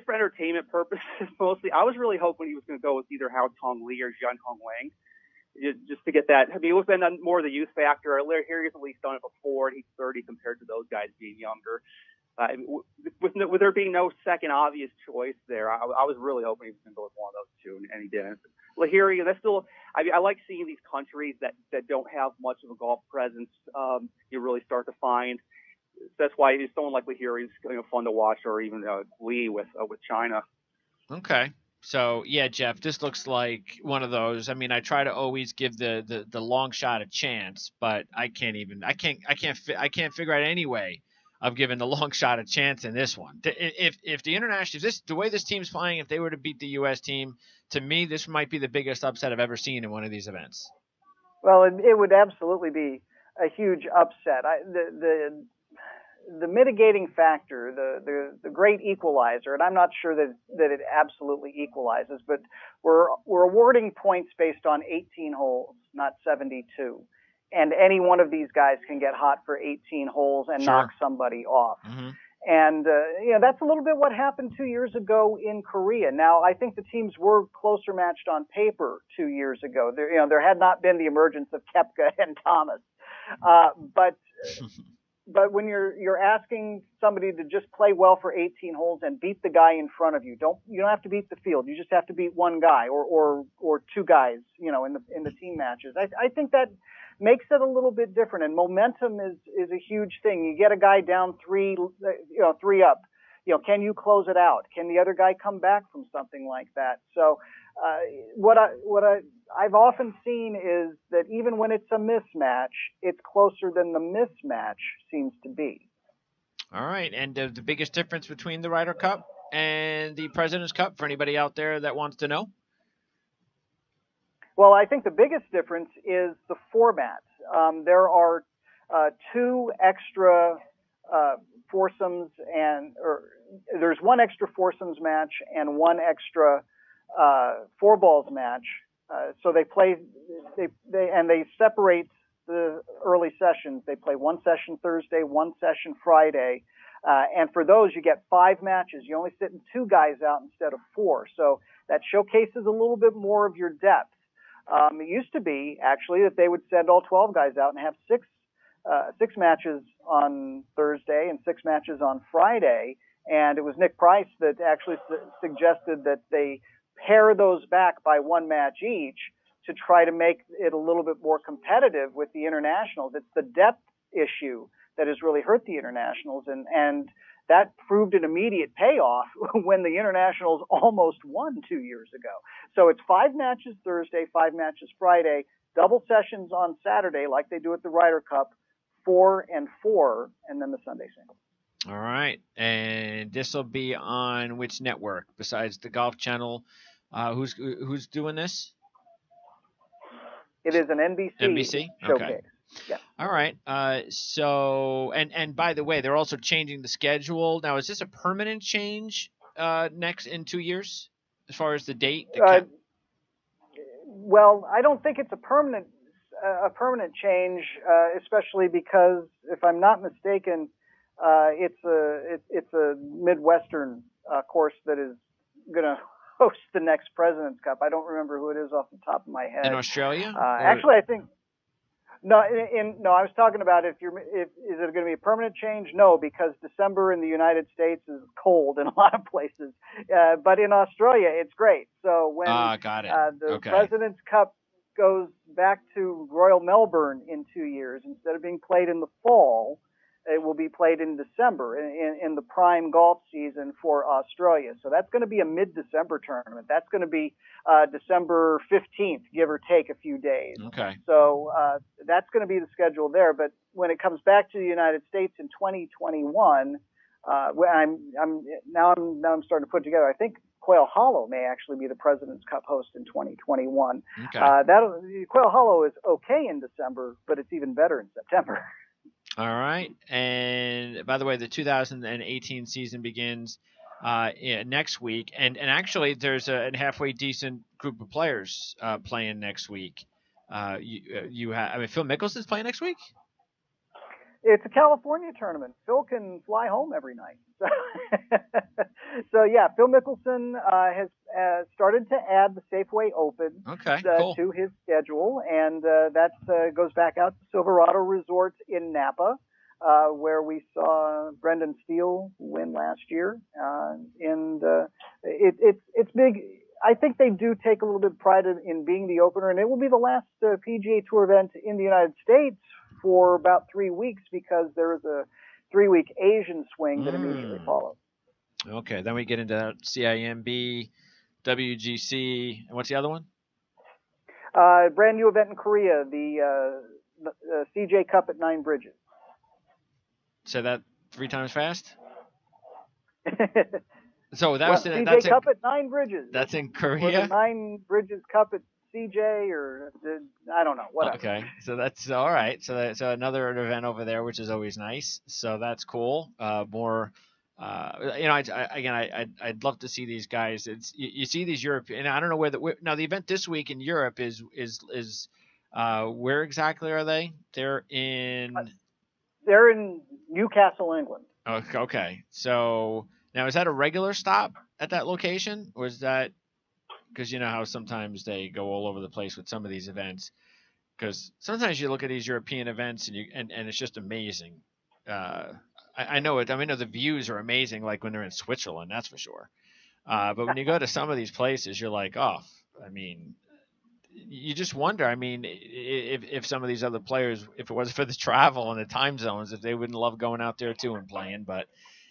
for entertainment purposes, mostly. I was really hoping he was going to go with either Hao Tong Li or Jian Hong Wang, just to get that. I mean, it would have been more the youth factor. Lahiri's at least done it before, and he's 30 compared to those guys being younger. With there being no second obvious choice there, I was really hoping he was going to go with one of those two, and he didn't. Lahiri, that's still. I like seeing these countries that don't have much of a golf presence. You really start to find. That's why someone like Lahiri is fun to watch, or even Lee with China. Okay. So yeah, Jeff, this looks like one of those. I mean, I try to always give the long shot a chance, but I can't figure out any way of giving the long shot a chance in this one. If the international, the way this team's playing, if they were to beat the U.S. team, to me, this might be the biggest upset I've ever seen in one of these events. Well, it would absolutely be a huge upset. The mitigating factor, the great equalizer, and I'm not sure that it absolutely equalizes, but we're awarding points based on 18 holes, not 72. And any one of these guys can get hot for 18 holes and knock somebody off. Mm-hmm. And, that's a little bit what happened 2 years ago in Korea. Now, I think the teams were closer matched on paper 2 years ago. There had not been the emergence of Koepka and Thomas. But when you're asking somebody to just play well for 18 holes and beat the guy in front of you, you don't have to beat the field. You just have to beat one guy or two guys, in the team matches. I think that makes it a little bit different, and momentum is a huge thing. You get a guy down three up. Can you close it out? Can the other guy come back from something like that? So, what I've often seen is that even when it's a mismatch, it's closer than the mismatch seems to be. All right, and the biggest difference between the Ryder Cup and the President's Cup, for anybody out there that wants to know? Well, I think the biggest difference is the format. There are two extra foursomes, there's one extra foursomes match and one extra four balls match. So they separate the early sessions. They play one session Thursday, one session Friday. And for those, you get 5 matches. You only sit in 2 guys out instead of 4. So that showcases a little bit more of your depth. It used to be, actually, that they would send all 12 guys out and have 6 matches on Thursday and 6 matches on Friday. And it was Nick Price that actually suggested that they pair those back by 1 match each to try to make it a little bit more competitive with the internationals. It's the depth issue that has really hurt the internationals, and that proved an immediate payoff when the internationals almost won 2 years ago. So it's 5 matches Thursday, 5 matches Friday, double sessions on Saturday like they do at the Ryder Cup, 4 and 4, and then the Sunday single. All right, and this will be on which network besides the Golf Channel? Who's doing this? It is an NBC showcase. Okay. Yeah. All right. So, and by the way, they're also changing the schedule. Now, is this a permanent change next in 2 years as far as the date? Well, I don't think it's a permanent change, especially because if I'm not mistaken, it's a Midwestern course that is going to host the next President's Cup. I don't remember who it is off the top of my head. In Australia? Actually, I think. No, no, I was talking about if is it going to be a permanent change? No, because December in the United States is cold in a lot of places, but in Australia it's great. So when Got it. the Okay. President's Cup goes back to Royal Melbourne in 2 years, instead of being played in the fall, it will be played in December in the prime golf season for Australia. So that's going to be a mid-December tournament. That's going to be December 15th, give or take a few days. Okay. So that's going to be the schedule there. But when it comes back to the United States in 2021, I'm starting to put together. I think Quail Hollow may actually be the President's Cup host in 2021. Okay. Quail Hollow is okay in December, but it's even better in September. All right. And by the way, the 2018 season begins next week, and actually there's a halfway decent group of players playing next week. You have, I mean, Phil Mickelson's playing next week. It's a California tournament. Phil can fly home every night. So yeah, Phil Mickelson has started to add the Safeway Open cool. to his schedule, and that goes back out to Silverado Resort in Napa, where we saw Brendan Steele win last year. And it's big. I think they do take a little bit of pride in being the opener, and it will be the last PGA Tour event in the United States for about 3 weeks, because there is a 3-week Asian swing that immediately follows. Okay, then we get into CIMB, WGC, and what's the other one? Brand new event in Korea, the CJ Cup at 9 Bridges. Say that 3 times fast? So that's CJ Cup at 9 Bridges. That's in Korea? Or the 9 Bridges Cup at CJ, or I don't know, whatever. Okay, so that's all right. So another event over there, which is always nice. So that's cool. More, I'd love to see these guys. It's you see these European. I don't know where the event this week in Europe is where exactly are they? They're in Newcastle, England. Okay. So now, is that a regular stop at that location, or is that? Because you know how sometimes they go all over the place with some of these events. Because sometimes you look at these European events and it's just amazing. I know it. I mean, the views are amazing, like when they're in Switzerland, that's for sure. But when you go to some of these places, you're like, oh, I mean, you just wonder. I mean, if some of these other players, if it wasn't for the travel and the time zones, if they wouldn't love going out there too and playing. But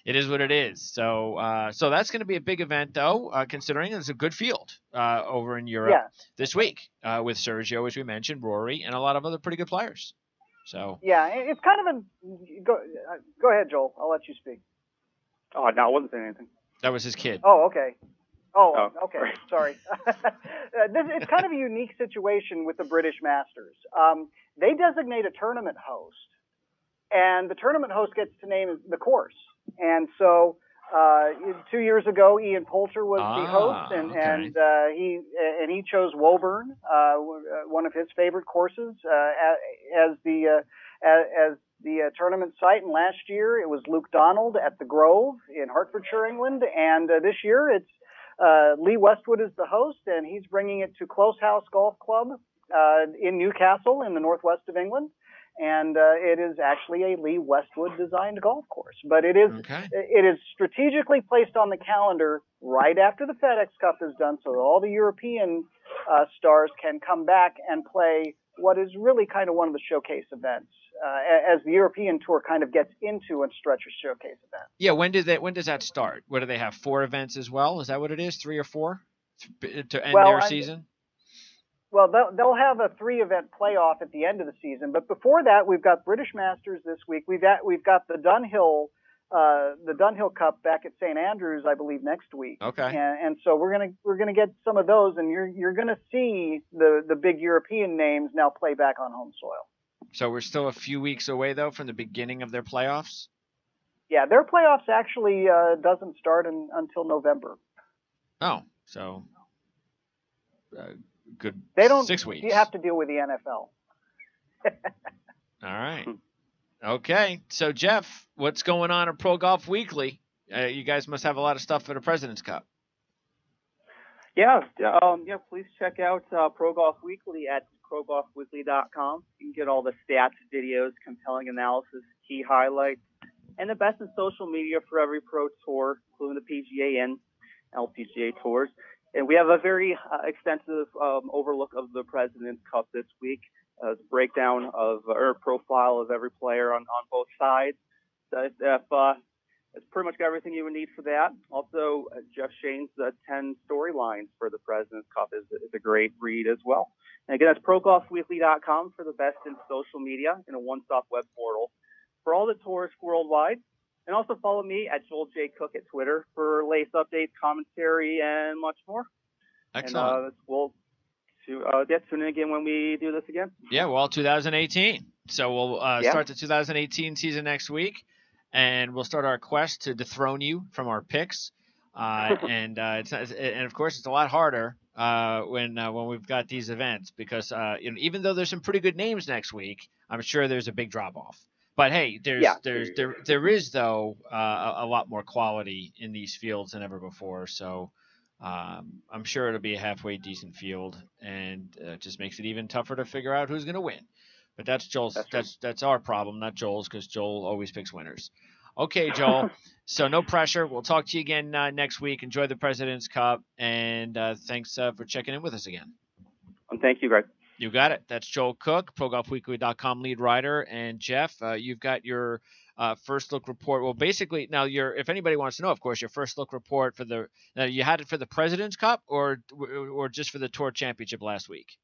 it is what it is. So that's going to be a big event, though, considering it's a good field over in Europe this week with Sergio, as we mentioned, Rory, and a lot of other pretty good players. So yeah, it's kind of go ahead, Joel. I'll let you speak. Oh, no, I wasn't saying anything. That was his kid. Oh, okay. Oh, okay. Sorry. It's kind of a unique situation with the British Masters. They designate a tournament host, and the tournament host gets to name the course. And so 2 years ago, Ian Poulter was the host, and he chose Woburn, one of his favorite courses, as the tournament site. And last year, it was Luke Donald at the Grove in Hertfordshire, England, and this year it's Lee Westwood is the host, and he's bringing it to Close House Golf Club in Newcastle in the northwest of England. And it is actually a Lee Westwood designed golf course, but it is strategically placed on the calendar right after the FedEx Cup is done, so that all the European stars can come back and play what is really kind of one of the showcase events, as the European Tour kind of gets into a stretch of showcase events. Yeah, when does that start? What do they have? 4 events as well? Is that what it is? 3 or 4 to end their season? Well, they'll have a 3-event playoff at the end of the season, but before that, we've got British Masters this week. We've got the Dunhill Cup back at St Andrews, I believe, next week. Okay. And so we're gonna get some of those, and you're gonna see the big European names now play back on home soil. So we're still a few weeks away though from the beginning of their playoffs. Yeah, their playoffs actually doesn't start until November. Oh, so. Good. They don't. 6 weeks. You have to deal with the NFL. All right. Okay. So Jeff, what's going on at Pro Golf Weekly? You guys must have a lot of stuff for the President's Cup. Yeah. Please check out Pro Golf Weekly at ProGolfWeekly.com. You can get all the stats, videos, compelling analysis, key highlights, and the best in social media for every pro tour, including the PGA and LPGA tours. And we have a very extensive overlook of the President's Cup this week, a breakdown of or profile of every player on both sides. So it's pretty much got everything you would need for that. Also, Jeff Shane's 10 storylines for the President's Cup is a great read as well. And again, that's ProGolfWeekly.com for the best in social media in a one-stop web portal for all the tours worldwide. And also follow me at Joel J. Cook at Twitter for latest updates, commentary, and much more. Excellent. And we'll tune in again when we do this again. Yeah, well, 2018. So we'll start the 2018 season next week, and we'll start our quest to dethrone you from our picks. And of course, it's a lot harder when we've got these events because even though there's some pretty good names next week, I'm sure there's a big drop off. But hey, there is though a lot more quality in these fields than ever before. So I'm sure it'll be a halfway decent field, and it just makes it even tougher to figure out who's going to win. But that's Joel's. That's our problem, not Joel's, because Joel always picks winners. Okay, Joel. So no pressure. We'll talk to you again next week. Enjoy the President's Cup, and thanks for checking in with us again. Thank you, Greg. You got it. That's Joel Cook, ProGolfWeekly.com lead writer, and Jeff, you've got your first look report. Well, basically, now if anybody wants to know, of course, your first look report for you had it for the President's Cup or just for the Tour Championship last week?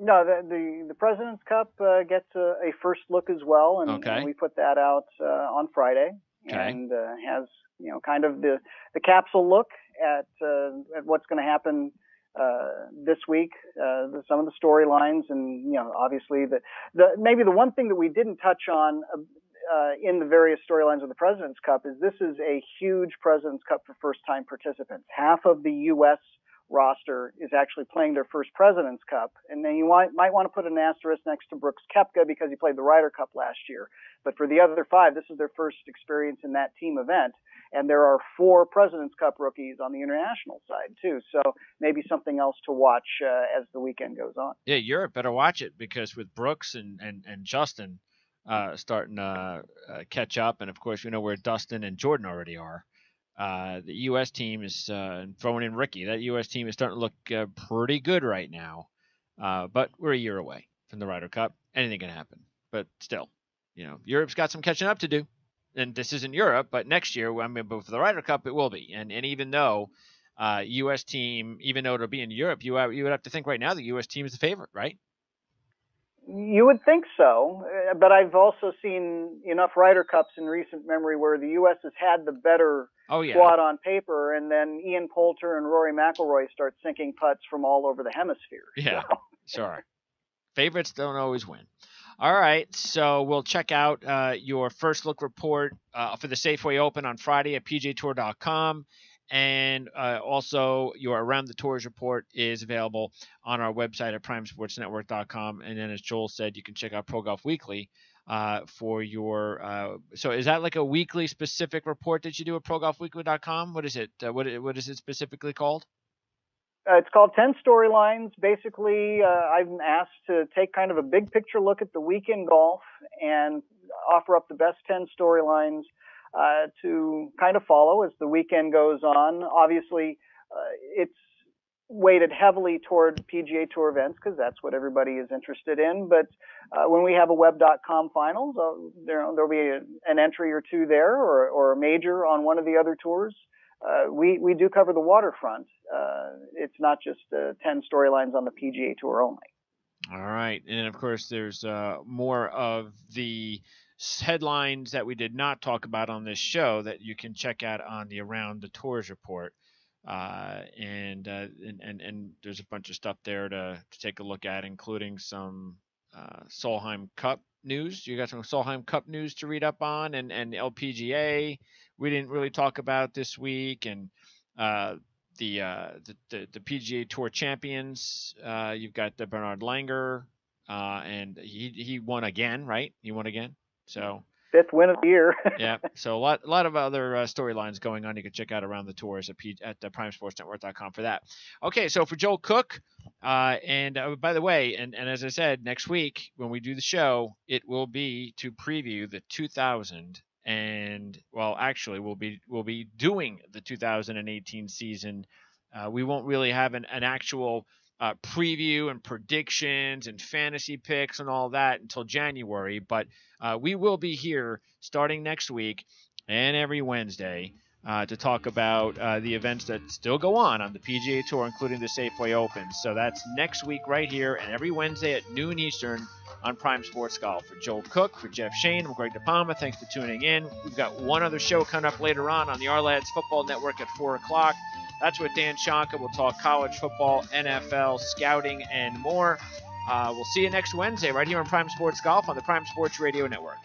No, the President's Cup gets a first look as well, and we put that out on Friday, and has kind of the capsule look at what's going to happen this week, some of the storylines, and obviously maybe the one thing that we didn't touch on in the various storylines of the President's Cup is this is a huge President's Cup for first-time participants. Half of the U.S. roster is actually playing their first President's Cup, and then you might want to put an asterisk next to Brooks Koepka because he played the Ryder Cup last year. But for the other 5, this is their first experience in that team event, and there are 4 President's Cup rookies on the international side too. So maybe something else to watch as the weekend goes on. Yeah, Europe better watch it because with Brooks and Justin starting to catch up, and of course we know where Dustin and Jordan already are. The U.S. team is throwing in Ricky. That U.S. team is starting to look pretty good right now. But we're a year away from the Ryder Cup. Anything can happen. But still, Europe's got some catching up to do. And this isn't Europe, but next year, but for the Ryder Cup, it will be. And even though U.S. team, even though it'll be in Europe, you would have to think right now the U.S. team is the favorite, right? You would think so, but I've also seen enough Ryder Cups in recent memory where the U.S. has had the better squad on paper, and then Ian Poulter and Rory McIlroy start sinking putts from all over the hemisphere. Yeah, sure. Favorites don't always win. All right, so we'll check out your first look report for the Safeway Open on Friday at pgtour.com. And also your Around the Tours report is available on our website at primesportsnetwork.com. And then as Joel said, you can check out Pro Golf Weekly for your so is that like a weekly specific report that you do at progolfweekly.com? What is it? What is it specifically called? It's called 10 Storylines. Basically, I'm asked to take kind of a big picture look at the week in golf and offer up the best 10 storylines to kind of follow as the weekend goes on. Obviously, it's weighted heavily toward PGA Tour events because that's what everybody is interested in. But when we have a web.com finals, there'll be an entry or two there or a major on one of the other tours. We do cover the waterfront. It's not just 10 storylines on the PGA Tour only. All right. And of course, there's more of the headlines that we did not talk about on this show that you can check out on the Around the Tours report. And there's a bunch of stuff there to take a look at, including some Solheim Cup news. You got some Solheim Cup news to read up on, and LPGA we didn't really talk about this week, and the PGA Tour champions. You've got the Bernard Langer, and he won again, right? He won again. So 5th win of the year. Yeah. So a lot of other storylines going on. You can check out Around the Tours at primesportsnetwork.com for that. Okay. So for Joel Cook, And by the way, and as I said, next week when we do the show, it will be to preview the 2000 and well, actually, we'll be doing the 2018 season. We won't really have an actual preview and predictions and fantasy picks and all that until January, but we will be here starting next week and every Wednesday to talk about the events that still go on the PGA Tour, including the Safeway Open. So that's next week right here and every Wednesday at noon Eastern on Prime Sports Golf. For Joel Cook, for Jeff Shane, I'm Greg DePalma. Thanks for tuning in. We've got one other show coming up later on the Our Lads Football Network at 4 o'clock. That's with Dan Shanka. We'll talk college football, NFL, scouting, and more. We'll see you next Wednesday right here on Prime Sports Golf on the Prime Sports Radio Network.